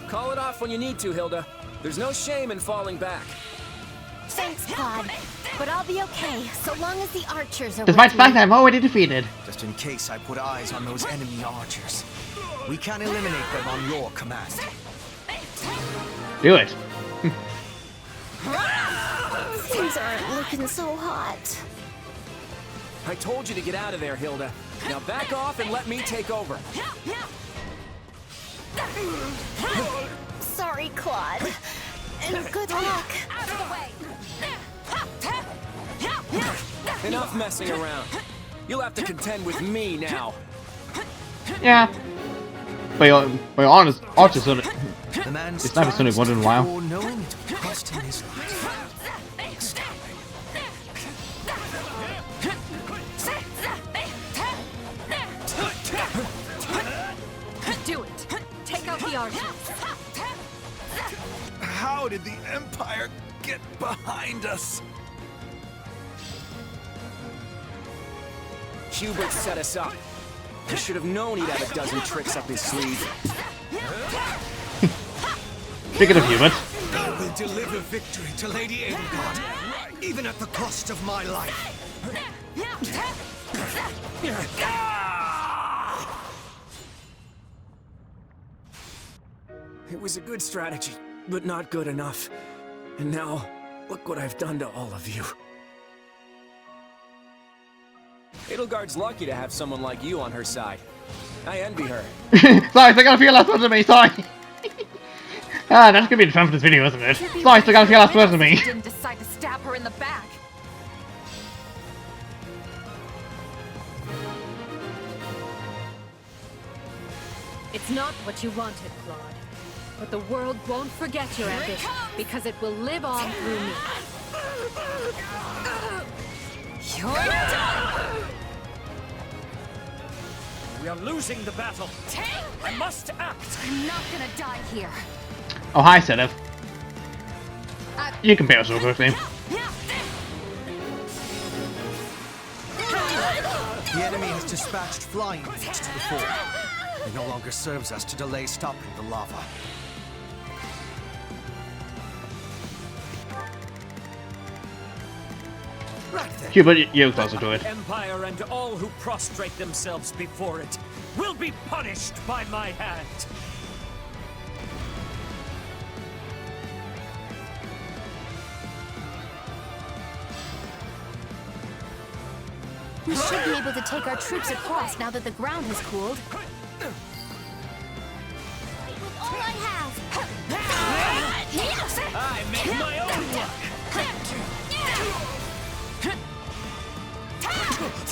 Call it off when you need to, Hilda. There's no shame in falling back. Thanks, Claude. But I'll be okay, so long as the archers are Despite the with fact me. I'm already defeated. Just in case I put eyes on those enemy archers. We can eliminate them on your command. Do it. Things aren't looking so hot. I told you to get out of there, Hilda. Now back off and let me take over. Sorry, Claude. And good luck. Out of the way. Enough messing around. You'll have to contend with me now. Yeah. But honest, Archer's done it. The man It's never done it once in a while. knowing it would cost him his life. Do it. Take out the archers. How did the Empire get behind us? Hubert set us up. I should have known he'd have a dozen tricks up his sleeve. Speaking of Hubert. I will deliver victory to Lady Edelgard, even at the cost of my life. It was a good strategy, but not good enough. And now, look what I've done to all of you. Edelgard's lucky to have someone like you on her side. I envy her. Sorry, still gotta feel last words of me, sorry. That's gonna be the fun for this video, isn't it? Sorry, still gotta feel last words of me. Didn't decide to stab her in the back. It's not what you wanted, Claude. But the world won't forget your ambition, because it will live on through me. You're done! We are losing the battle. I must act. I'm not gonna die here. Oh, hi, Sedef. You can pay us real quickly. The enemy has dispatched flying units to the fort. It no longer serves us to delay stopping the lava. Right then. Hubert, you're closer to it. Empire and all who prostrate themselves before it will be punished by my hand. We should be able to take our troops across now that the ground has cooled. With all I have. I make my own luck.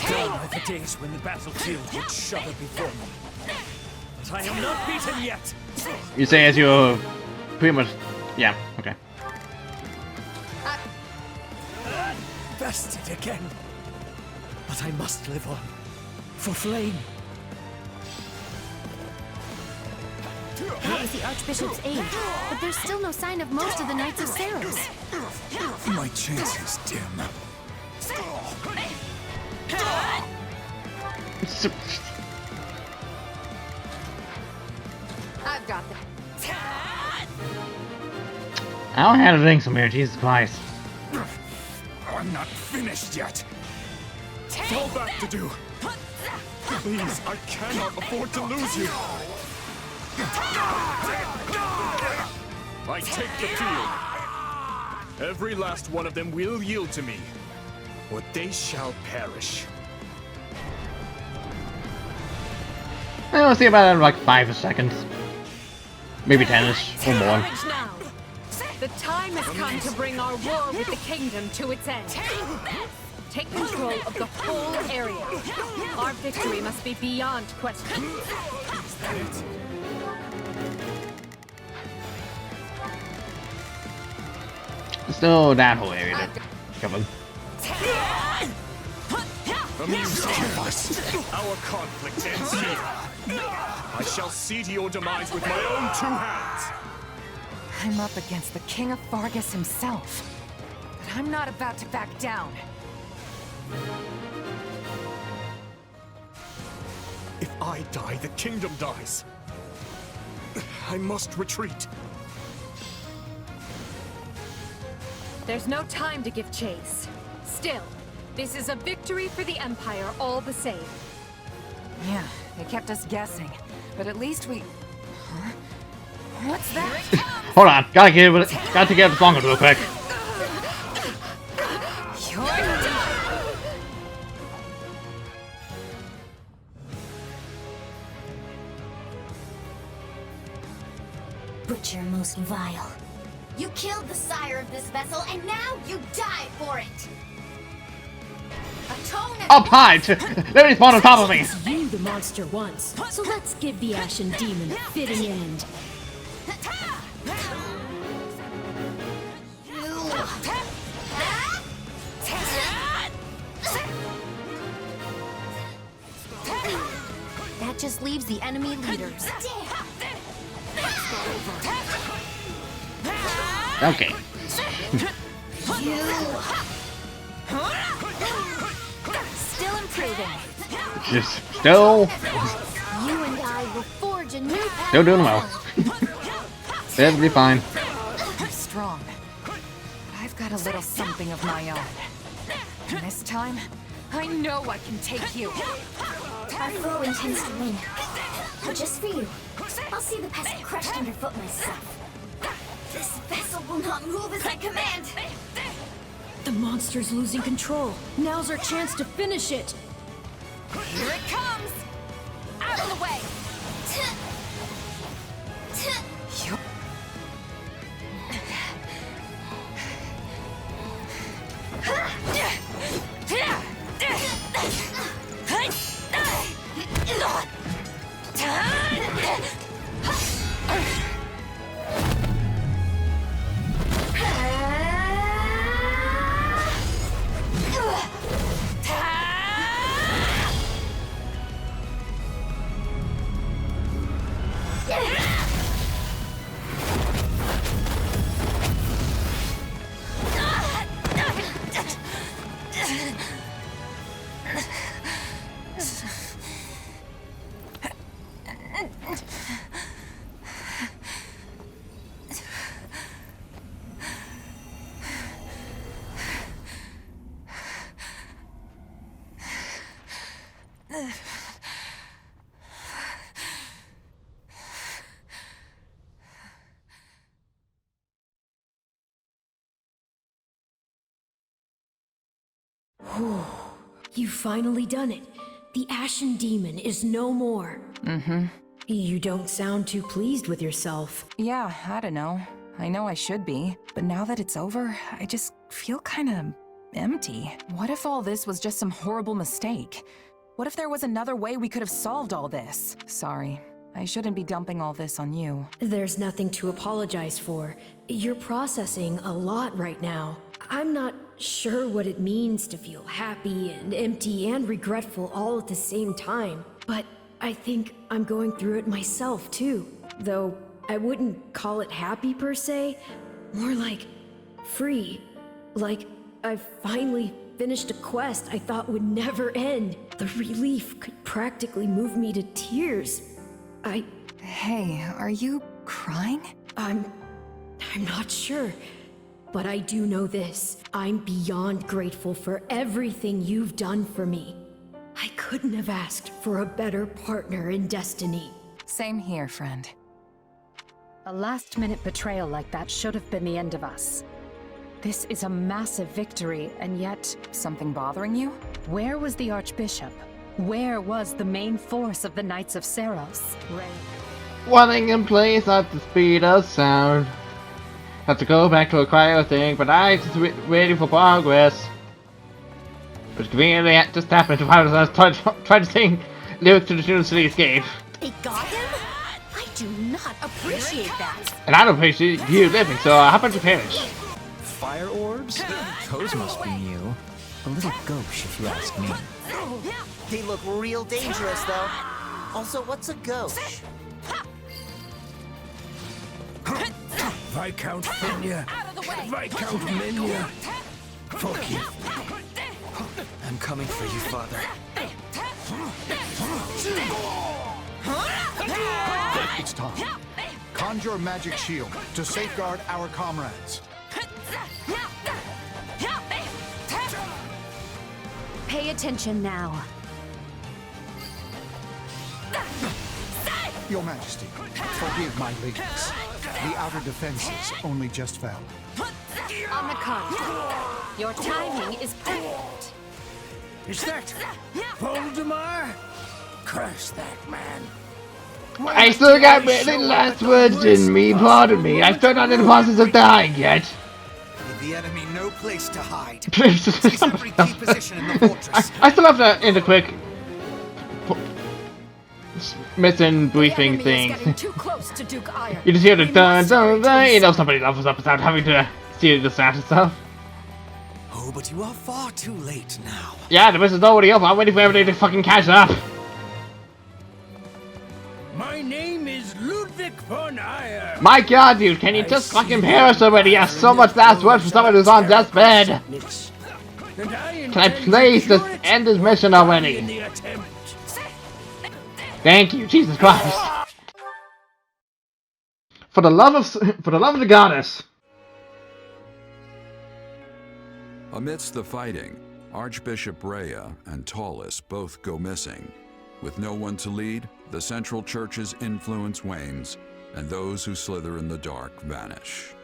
Gone are the days when the battlefield would shudder before me. But I am not beaten yet. You say as you're pretty much... Yeah, okay. infested again. But I must live on. For Flame. That was the Archbishop's aide, but there's still no sign of most of the Knights of Saros. My chances dim. I've got that. I don't have to drink some here, Jesus Christ. I'm not finished yet. Fall back to do. Please, I cannot afford to lose you. I take the field. Every last one of them will yield to me, or they shall perish. I'll see about that in like 5 seconds. Maybe 10ish or more. Now. The time has come to bring our war with the kingdom to its end. Take control of the whole area. Our victory must be beyond question. Still that whole area to cover. Amuse us. Our conflict ends here. I shall see to your demise with my own 2 hands. I'm up against the King of Fargus himself. But I'm not about to back down. If I die, the kingdom dies. I must retreat. There's no time to give chase. Still, this is a victory for the Empire all the same. Yeah, they kept us guessing. But at least we... Huh? What's that? Hold on, gotta get the song real quick. Butcher most vile. You killed the sire of this vessel, and now you die for it! Atone and... Up high! Let me spawn on top of me! You the monster once, so let's give the Ashen Demon a fitting end. That just leaves the enemy leaders. Okay. Still improving. Just still You and I will forge a new path. still doing well. It'll be fine. I'm strong. But I've got a little something of my own. And this time, I know I can take you. Our foe intends to win. But just for you, I'll see the peasant crushed underfoot myself. This vessel will not move as I command. The monster's losing control. Now's our chance to finish it. Here it comes! Out of the way! You've finally done it. The Ashen Demon is no more. Mm-hmm. You don't sound too pleased with yourself. Yeah, I don't know. I know I should be. But now that it's over, I just feel kinda empty. What if all this was just some horrible mistake? What if there was another way we could have solved all this? Sorry. I shouldn't be dumping all this on you. There's nothing to apologize for. You're processing a lot right now. I'm not sure what it means to feel happy and empty and regretful all at the same time, but I think I'm going through it myself too. Though I wouldn't call it happy per se, more like free. Like I've finally finished a quest I thought would never end. The relief could practically move me to tears. Hey, are you crying? I'm not sure. But I do know this. I'm beyond grateful for everything you've done for me. I couldn't have asked for a better partner in destiny. Same here, friend. A last-minute betrayal like that should have been the end of us. This is a massive victory, and yet... Something bothering you? Where was the Archbishop? Where was the main force of the Knights of Seros? Running in place at the speed of sound. Have to go back to a cryo thing, but I just waiting for progress. Which conveniently just happened while I was trying to sing lyrics to the tune of Cityscape. They got him? I do not appreciate that. And I don't appreciate you living, so I happen to perish. Fire orbs? Those must be new. A little gauche, if you ask me. They look real dangerous, though. Also, what's a gauche? Viscount Finya, Viscount Minya, forgive me. I'm coming for you, Father. It's time. Conjure a magic shield to safeguard our comrades. Pay attention now. Your Majesty, forgive my lateness. The outer defenses only just fell. On the contrary, your timing is perfect. Is that Voldemar? Curse that man. I still got many last words in me, pardon me. I'm still not in the process of dying yet. Give the enemy no place to hide. Seize every key position in the fortress. I still have to end a quick missing briefing thing. Too close to Duke Iron. You just hear the dun dun dun. You know somebody loves us up without having to see the sound and stuff. Oh, but you are far too late now. Yeah, the mission's already up. I'm waiting for everybody to fucking catch up. My name is Ludwig von Eyre. My god, dude, can you just fucking pair us already? You have so much last words for someone who's on death's bed. Can I please just end this mission already? Thank you, Jesus Christ. For the love of the goddess. Amidst the fighting, Archbishop Rhea and Taulus both go missing. With no one to lead, the Central Church's influence wanes, and those who slither in the dark vanish.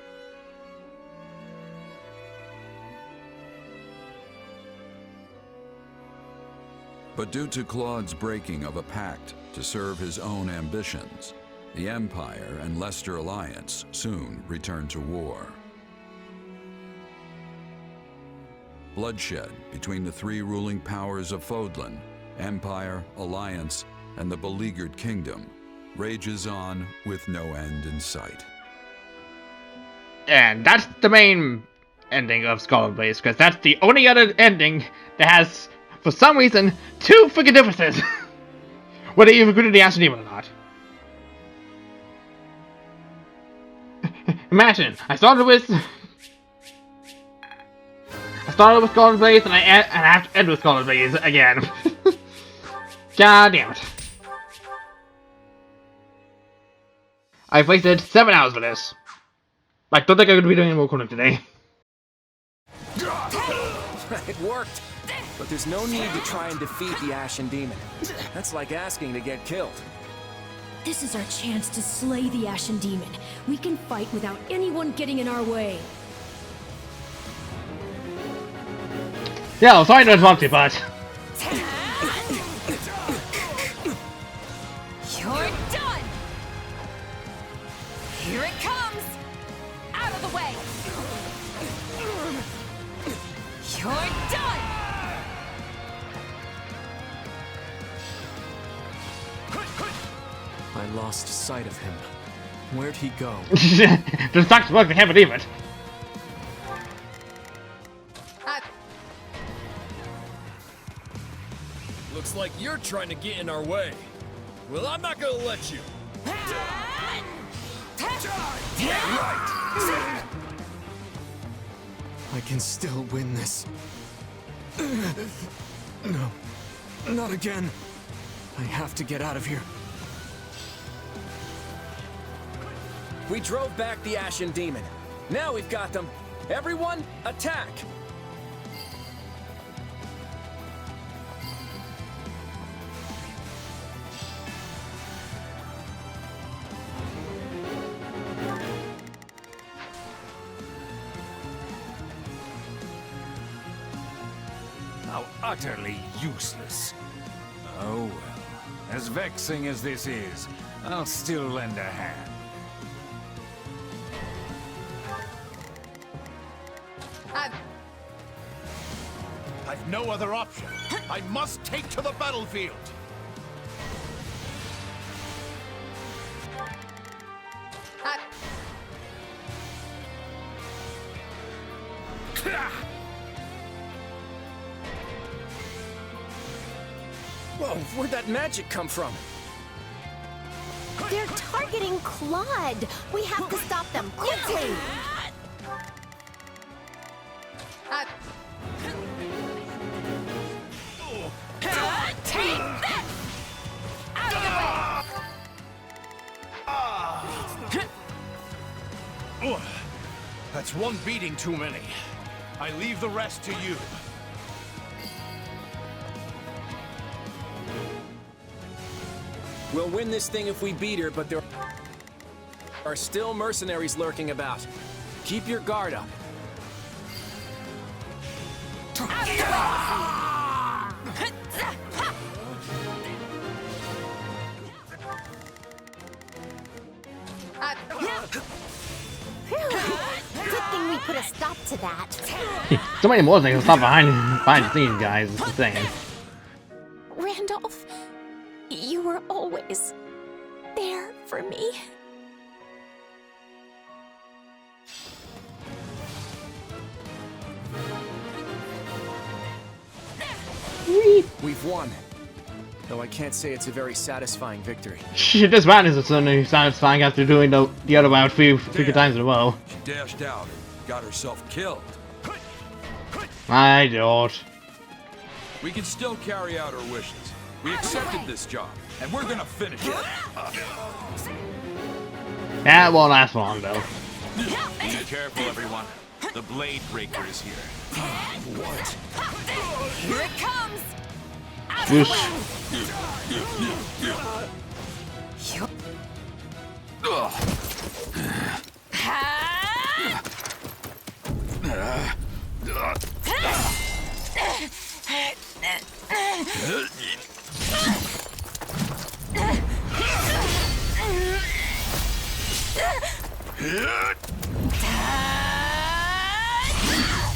But due to Claude's breaking of a pact to serve his own ambitions, the Empire and Leicester Alliance soon return to war. Bloodshed between the three ruling powers of Fodlan, Empire, Alliance, and the beleaguered kingdom rages on with no end in sight. And that's the main ending of Scarlet, because that's the only other ending that has, for some reason, two freaking differences. Whether you included the Ashen Demon or not. Imagine, I started with Scarlet Blaze, and I have to end with Scarlet Blaze again. God damn it. I've wasted 7 hours for this. I don't think I'm going to be doing any more recording today. It worked. But there's no need to try and defeat the Ashen Demon. That's like asking to get killed. This is our chance to slay the Ashen Demon. We can fight without anyone getting in our way. Yeah, well, sorry to interrupt you, but... You're done! Here it comes! Out of the way! You're done! I lost sight of him. Where'd he go? Just sucks work, I can't believe it. Looks like you're trying to get in our way. Well, I'm not gonna let you. I can still win this. No, not again. I have to get out of here. We drove back the Ashen Demon. Now we've got them. Everyone, attack! How utterly useless. Oh well. As vexing as this is, I'll still lend a hand. I've no other option. I must take to the battlefield. Whoa, where'd that magic come from? They're targeting Claude. We have to stop them quickly. That's one beating too many. I leave the rest to you. We'll win this thing if we beat her, but there are still mercenaries lurking about. Keep your guard up. Good thing we put a stop to that. So many more things to stop behind the scenes, guys. It's insane. Randolph, you were always there for me. We've won. Though I can't say it's a very satisfying victory. Shit, this madness is certainly satisfying after doing the other round few times in a row. She dashed out and got herself killed. I don't. We can still carry out her wishes. We accepted this job, and we're gonna finish it. That won't last long, though. Be careful, everyone. The Blade Breaker is here. What? Here it comes! Whoosh.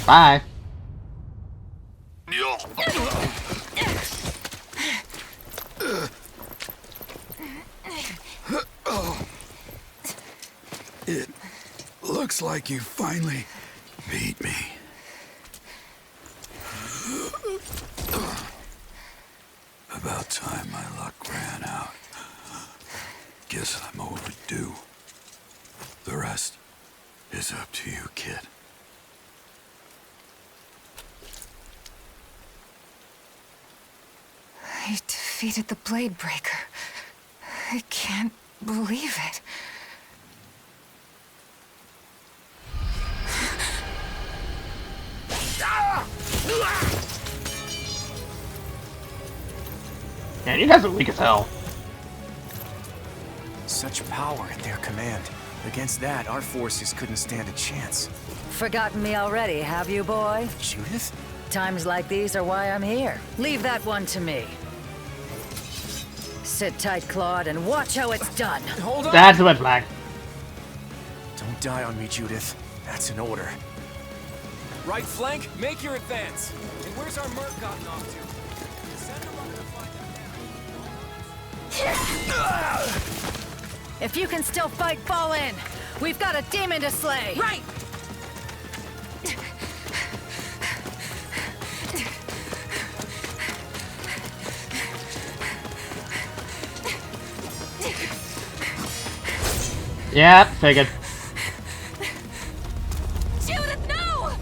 Bye. It looks like you finally beat me. About time my luck ran out. Guess I'm overdue. The rest is up to you, kid. I defeated the Blade Breaker. I can't believe it. Man, you guys are weak as hell. Such power at their command. Against that, our forces couldn't stand a chance. Forgotten me already, have you, boy? Judith? Times like these are why I'm here. Leave that one to me. Sit tight, Claude, and watch how it's done. Hold on! That's a red flag. Don't die on me, Judith. That's an order. Right flank, make your advance. And where's our Merc gotten off to? Send a runner to find If you can still fight, fall in. We've got a demon to slay. Right! Yeah, figured. Judith, no!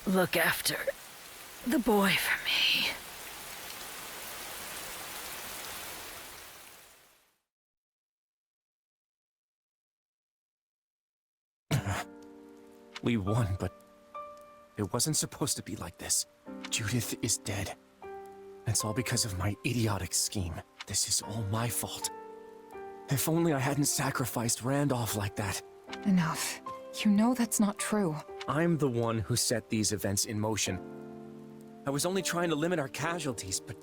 Look after the boy for me. We won, but it wasn't supposed to be like this. Judith is dead. It's all because of my idiotic scheme. This is all my fault. If only I hadn't sacrificed Randolph like that. Enough. You know that's not true. I'm the one who set these events in motion. I was only trying to limit our casualties, but...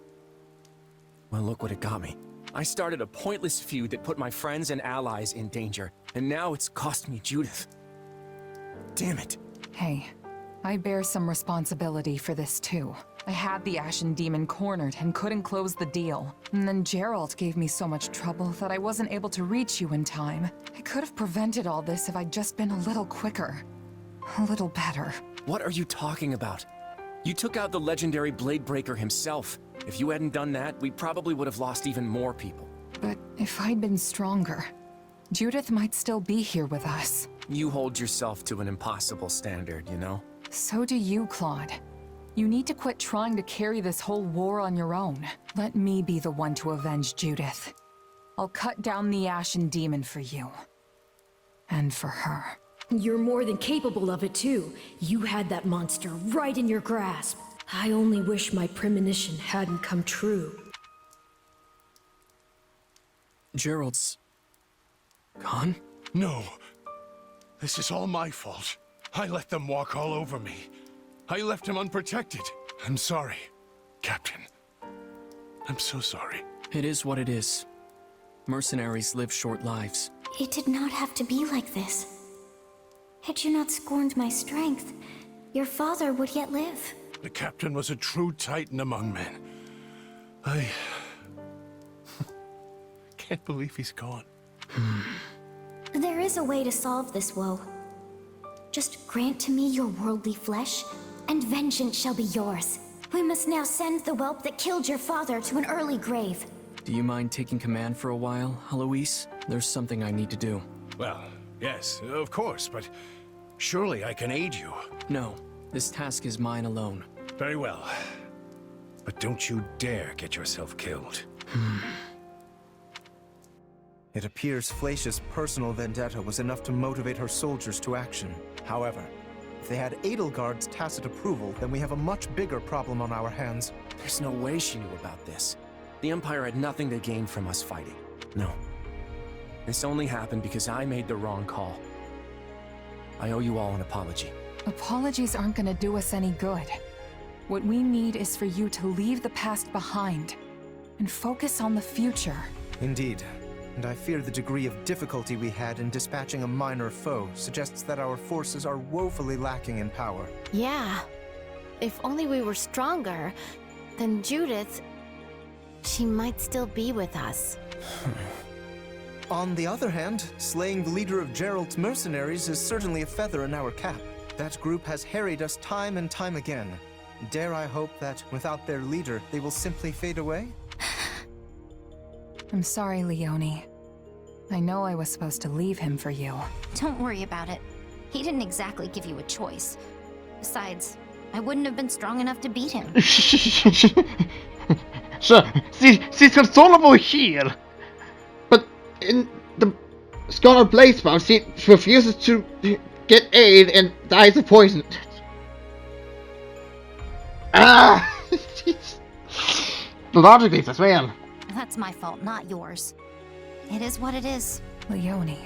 well, look what it got me. I started a pointless feud that put my friends and allies in danger, and now it's cost me Judith. Damn it. Hey, I bear some responsibility for this too. I had the Ashen Demon cornered and couldn't close the deal. And then Geralt gave me so much trouble that I wasn't able to reach you in time. I could have prevented all this if I'd just been a little quicker. A little better. What are you talking about? You took out the legendary Bladebreaker himself. If you hadn't done that, we probably would have lost even more people. But if I'd been stronger, Judith might still be here with us. You hold yourself to an impossible standard, you know? So do you, Claude. You need to quit trying to carry this whole war on your own. Let me be the one to avenge Judith. I'll cut down the Ashen Demon for you. And for her. You're more than capable of it, too. You had that monster right in your grasp. I only wish my premonition hadn't come true. Gerald's... gone? No. This is all my fault. I let them walk all over me. I left him unprotected. I'm sorry, Captain. I'm so sorry. It is what it is. Mercenaries live short lives. It did not have to be like this. Had you not scorned my strength, your father would yet live. The Captain was a true titan among men. I... can't believe he's gone. There is a way to solve this woe. Just grant to me your worldly flesh, and vengeance shall be yours. We must now send the whelp that killed your father to an early grave. Do you mind taking command for a while, Eloise? There's something I need to do. Well, yes, of course, but surely I can aid you. No, this task is mine alone. Very well. But don't you dare get yourself killed. It appears Flacia's personal vendetta was enough to motivate her soldiers to action. However, if they had Edelgard's tacit approval, then we have a much bigger problem on our hands. There's no way she knew about this. The Empire had nothing to gain from us fighting. No. This only happened because I made the wrong call. I owe you all an apology. Apologies aren't gonna do us any good. What we need is for you to leave the past behind and focus on the future. Indeed. And I fear the degree of difficulty we had in dispatching a minor foe suggests that our forces are woefully lacking in power. Yeah. If only we were stronger, then Judith... she might still be with us. On the other hand, slaying the leader of Geralt's mercenaries is certainly a feather in our cap. That group has harried us time and time again. Dare I hope that, without their leader, they will simply fade away? I'm sorry, Leone. I know I was supposed to leave him for you. Don't worry about it. He didn't exactly give you a choice. Besides, I wouldn't have been strong enough to beat him. So, she's consolable here. But in the Scarlet Bladespout, she refuses to get aid and dies of poison. Ah! The logic is this, man. That's my fault, not yours. It is what it is. Leone.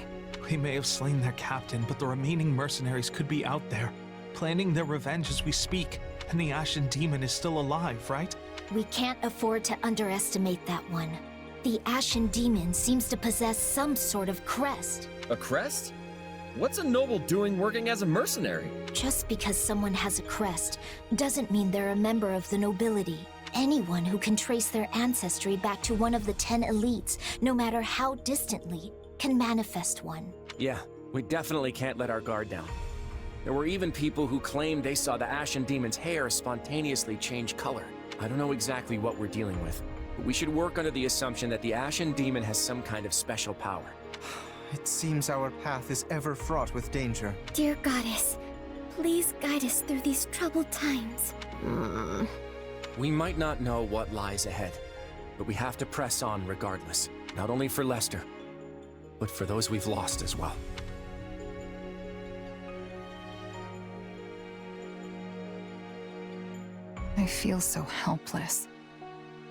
We may have slain their captain, but the remaining mercenaries could be out there, planning their revenge as we speak. And the Ashen Demon is still alive, right? We can't afford to underestimate that one. The Ashen Demon seems to possess some sort of crest. A crest? What's a noble doing working as a mercenary? Just because someone has a crest doesn't mean they're a member of the nobility. Anyone who can trace their ancestry back to one of the 10 elites, no matter how distantly, can manifest one. Yeah, we definitely can't let our guard down. There were even people who claimed they saw the Ashen Demon's hair spontaneously change color. I don't know exactly what we're dealing with, but we should work under the assumption that the Ashen Demon has some kind of special power. It seems our path is ever fraught with danger. Dear Goddess, please guide us through these troubled times. We might not know what lies ahead, but we have to press on regardless. Not only for Lester, but for those we've lost as well. I feel so helpless.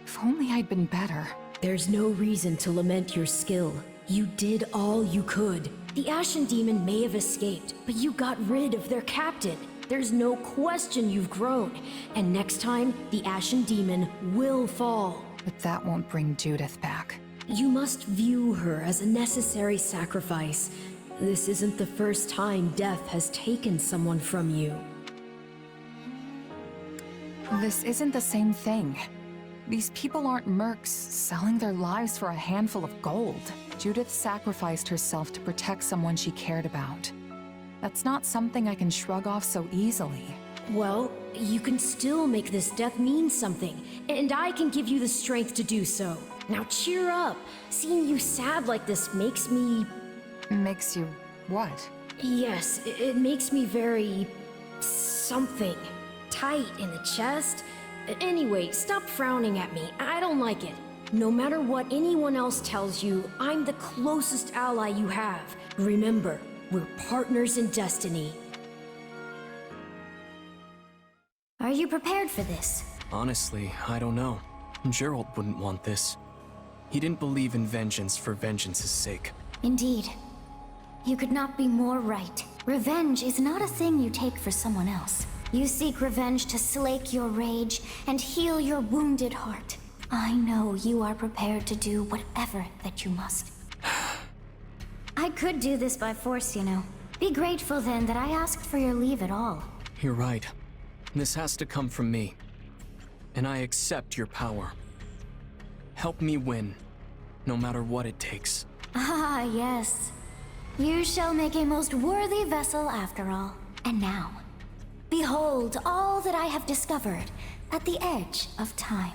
If only I'd been better. There's no reason to lament your skill. You did all you could. The Ashen Demon may have escaped, but you got rid of their captain. There's no question you've grown. And next time, the Ashen Demon will fall. But that won't bring Judith back. You must view her as a necessary sacrifice. This isn't the first time death has taken someone from you. This isn't the same thing. These people aren't mercs selling their lives for a handful of gold. Judith sacrificed herself to protect someone she cared about. That's not something I can shrug off so easily. Well, you can still make this death mean something, and I can give you the strength to do so. Now cheer up. Seeing you sad like this makes me... Makes you what? Yes, it makes me very... something. Tight in the chest. Anyway, stop frowning at me. I don't like it. No matter what anyone else tells you, I'm the closest ally you have. Remember, we're partners in destiny. Are you prepared for this? Honestly, I don't know. Gerald wouldn't want this. He didn't believe in vengeance for vengeance's sake. Indeed. You could not be more right. Revenge is not a thing you take for someone else. You seek revenge to slake your rage and heal your wounded heart. I know you are prepared to do whatever that you must. I could do this by force, you know. Be grateful then that I asked for your leave at all. You're right. This has to come from me. And I accept your power. Help me win, no matter what it takes. Ah, yes. You shall make a most worthy vessel after all. And now, behold all that I have discovered at the edge of time.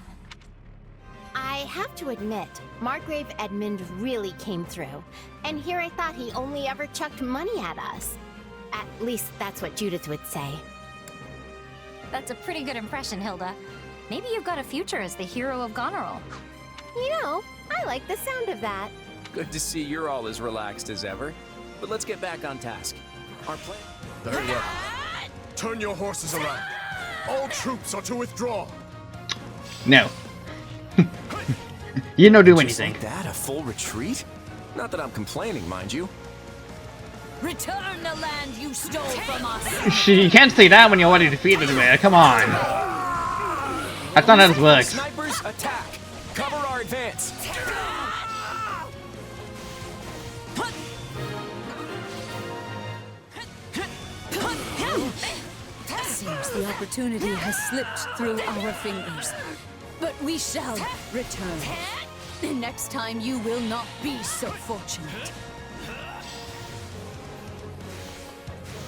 I have to admit, Margrave Edmund really came through. And here I thought he only ever chucked money at us. At least that's what Judith would say. That's a pretty good impression, Hilda. Maybe you've got a future as the hero of Goneril. You know, I like the sound of that. Good to see you're all as relaxed as ever. But let's get back on task. Our plan... Very well. Turn your horses around. All troops are to withdraw. No. You don't do anything. Just like that, a full retreat? Not that I'm complaining, mind you. Return the land you stole from us. You can't say that when you're already defeated, man. Come on. That's not how this works. Snipers, attack! Cover our advance! Seems the opportunity has slipped through our fingers. But we shall return. Next time you will not be so fortunate.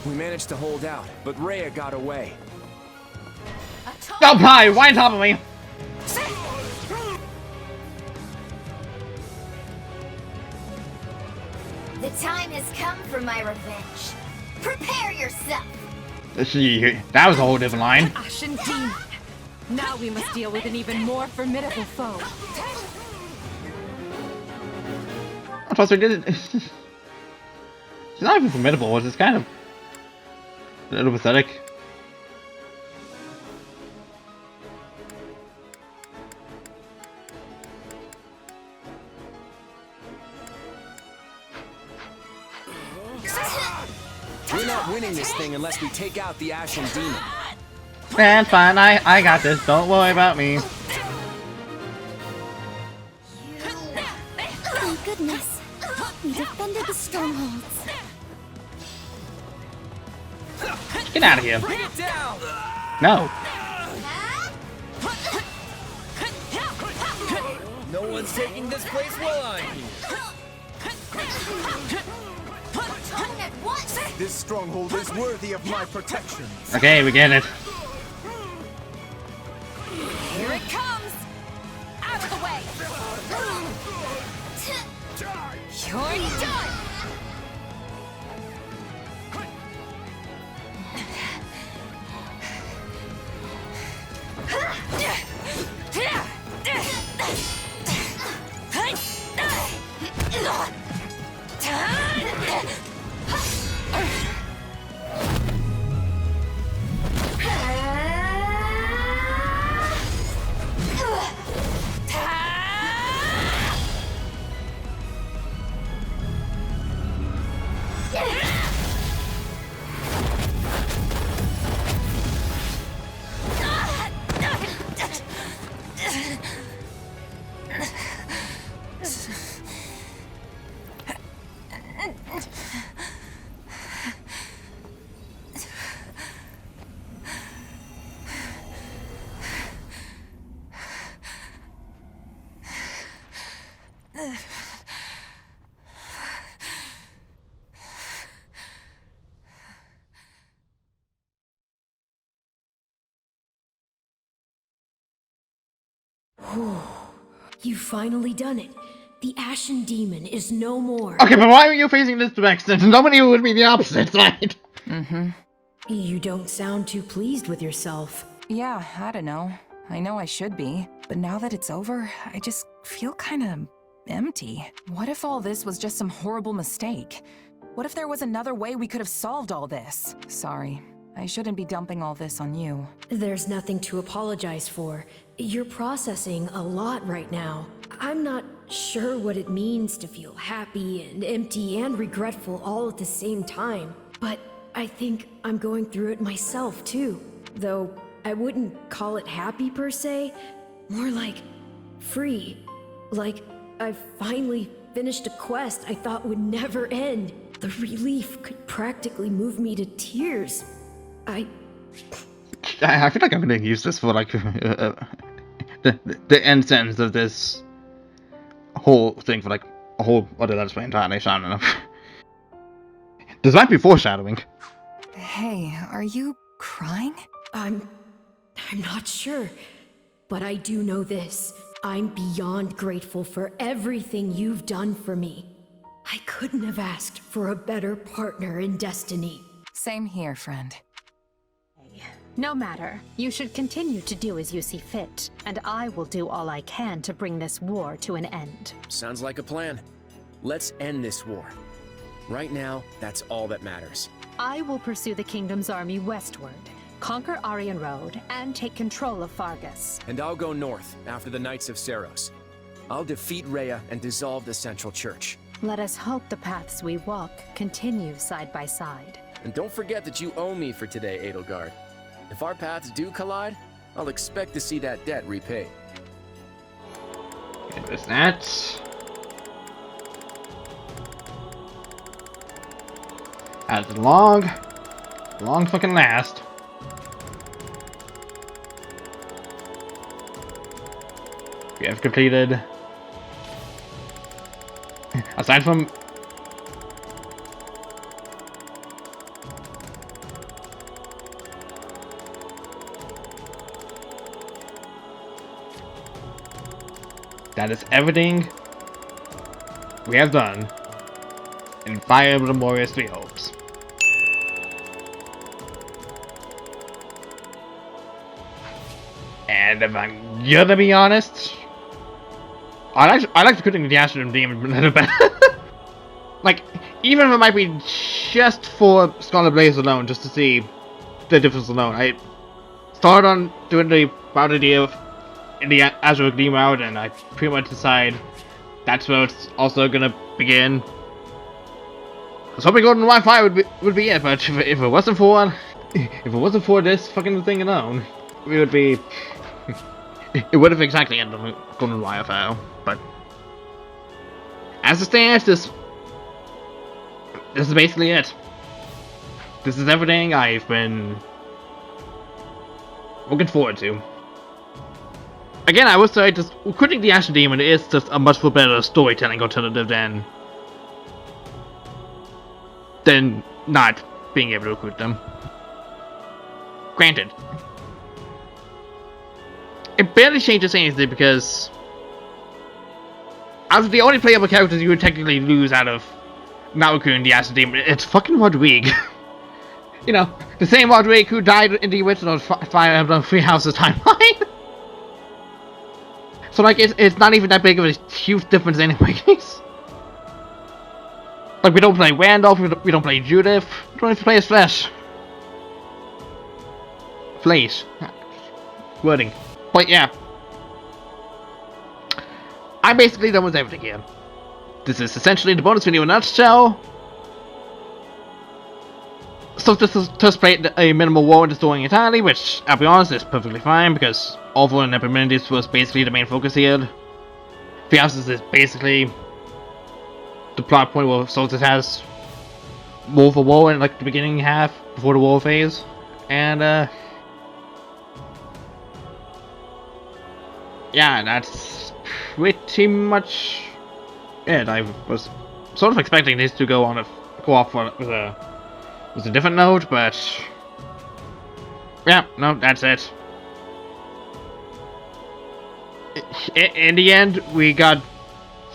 We managed to hold out, but Rhea got away. Stop high! Right on top of me! The time has come for my revenge. Prepare yourself! That was a whole different line. Ashen Demon. Now we must deal with an even more formidable foe. Plus, we did it. It's not even formidable. It's just kind of a little pathetic. We're not winning this thing unless we take out the Ashen Demon. That's fine. I got this. Don't worry about me. Oh goodness. We defended the strongholds. Get out of here. Bring it down. No. No one's taking this place while I'm here. This stronghold is worthy of my protection. Okay, we get it. Here it comes! Out of the way! You're done! You've finally done it. The Ashen Demon is no more. Okay, but why are you facing this direction? Nobody would be the opposite side. You don't sound too pleased with yourself. Yeah, I don't know. I know I should be. But now that it's over, I just feel kinda empty. What if all this was just some horrible mistake? What if there was another way we could have solved all this? Sorry. I shouldn't be dumping all this on you. There's nothing to apologize for. You're processing a lot right now. I'm not sure what it means to feel happy and empty and regretful all at the same time. But I think I'm going through it myself too. Though I wouldn't call it happy per se. More like free. Like I've finally finished a quest I thought would never end. The relief could practically move me to tears. I feel like I'm gonna use this for like the end sentence of this whole thing for like a whole other Let's Play entirely. So I don't know. This might be foreshadowing. Hey, are you crying? I'm not sure. But I do know this. I'm beyond grateful for everything you've done for me. I couldn't have asked for a better partner in destiny. Same here, friend. No matter. You should continue to do as you see fit, and I will do all I can to bring this war to an end. Sounds like a plan. Let's end this war. Right now, that's all that matters. I will pursue the Kingdom's army westward, conquer Aryan Road, and take control of Fargus. And I'll go north after the Knights of Seros. I'll defeat Rhea and dissolve the Central Church. Let us hope the paths we walk continue side by side. And don't forget that you owe me for today, Edelgard. If our paths do collide, I'll expect to see that debt repaid. Okay, there's that. That's long fucking last. We have completed. Aside from that is everything we have done in Fire Emblem Warriors 3 Hopes. And if I'm gonna be honest, I like the cooking of the Ashen Demon a little bit. Like, even if it might be just for Scarlet Blaze alone, just to see the difference alone. I started on doing the route idea in the Azure Gleam route, and I pretty much decide that's where it's also gonna begin. I was hoping Golden Wildfire would be it, but if it wasn't for this fucking thing alone, we would be. It would have exactly ended on Golden Wildfire, but as it stands, this is basically it. This is everything I've been looking forward to. Again, I would say just quitting the Ashen Demon is just a much better storytelling alternative than not being able to recruit them. Granted, it barely changes anything because out of the only playable characters you would technically lose out of not recruiting the Ashen Demon, it's fucking Rodrigue. You know, the same Rodrigue who died in the original Fire Emblem Three Houses timeline. So like, it's not even that big of a huge difference anyways. Like, we don't play Randolph, we don't play Judith, we don't even play as Flesh. Flesh. Wording. But yeah. I'm basically done with everything here. This is essentially the bonus video in a nutshell. So this is to play a minimal war in the story entirely, which, I'll be honest, is perfectly fine, because Overall and Epimenides was basically the main focus here. The Houses is basically the plot point where Solstice has more of a war in like the beginning half, before the war phase. And yeah, that's pretty much it. I was sort of expecting this to go off with a different note, but yeah, no, that's it. In the end, we got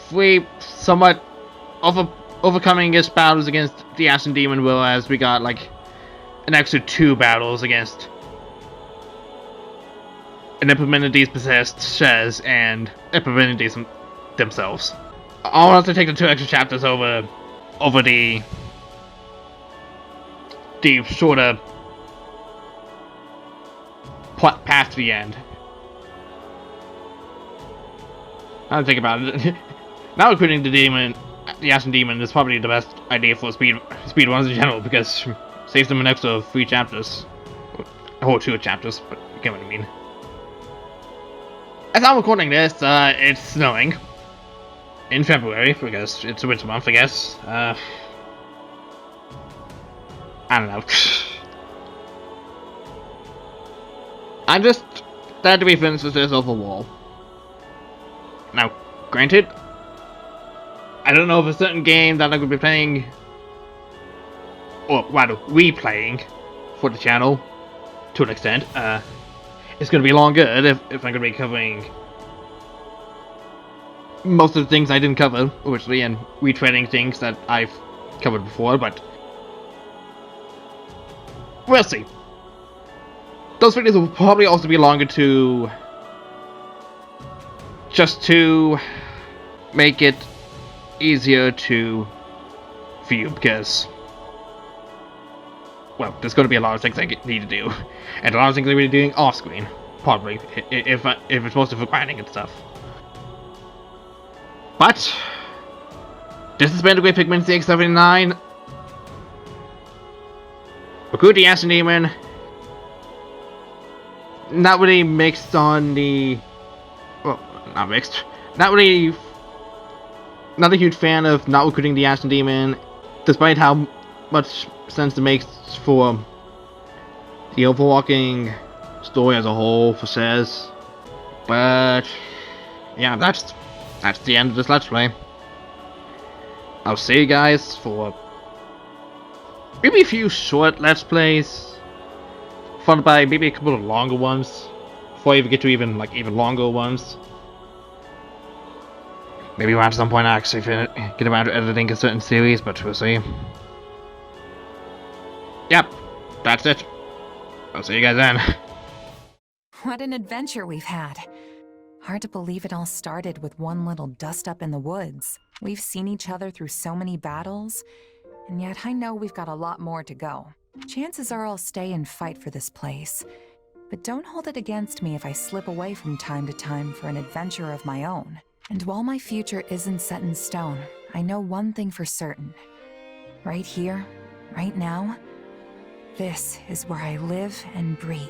3 somewhat overcoming against battles against the Ashen Demon, whereas we got like an extra 2 battles against an Epimenides possessed Shez and Epimenides themselves. I'll have to take the 2 extra chapters over the shorter path to the end. I don't think about it. Now recruiting the Ashen Demon is probably the best idea for speed runs in general, because it saves them an extra 3 chapters. Or 2 chapters, but you get what I mean. As I'm recording this, it's snowing. In February, because it's a winter month, I guess. I don't know. I'm just glad to be finished with this overall. Now, granted, I don't know if a certain game that I'm going to be playing, or rather, replaying for the channel, to an extent, it's going to be longer if I'm going to be covering most of the things I didn't cover originally, and retreading things that I've covered before, but we'll see. Those videos will probably also be longer just to make it easier to view, because, well, there's going to be a lot of things I need to do, and a lot of things I'm going to be doing off screen, probably, if it's mostly for grinding and stuff. But this has been the Great Pikmin CX-79. Recruit the Ashen Demon. Not really mixed on the... well, not mixed. Not really... not a huge fan of not recruiting the Ashen Demon, despite how much sense it makes for the overwalking story as a whole for Shez. But yeah, that's the end of this Let's Play. I'll see you guys for maybe a few short Let's Plays, followed by maybe a couple of longer ones, before I even get to even longer ones. Maybe at some point I actually get around to editing a certain series, but we'll see. Yep, that's it. I'll see you guys then. What an adventure we've had. Hard to believe it all started with one little dust-up in the woods. We've seen each other through so many battles, and yet I know we've got a lot more to go. Chances are I'll stay and fight for this place, but don't hold it against me if I slip away from time to time for an adventure of my own. And while my future isn't set in stone, I know one thing for certain. Right here, right now, this is where I live and breathe.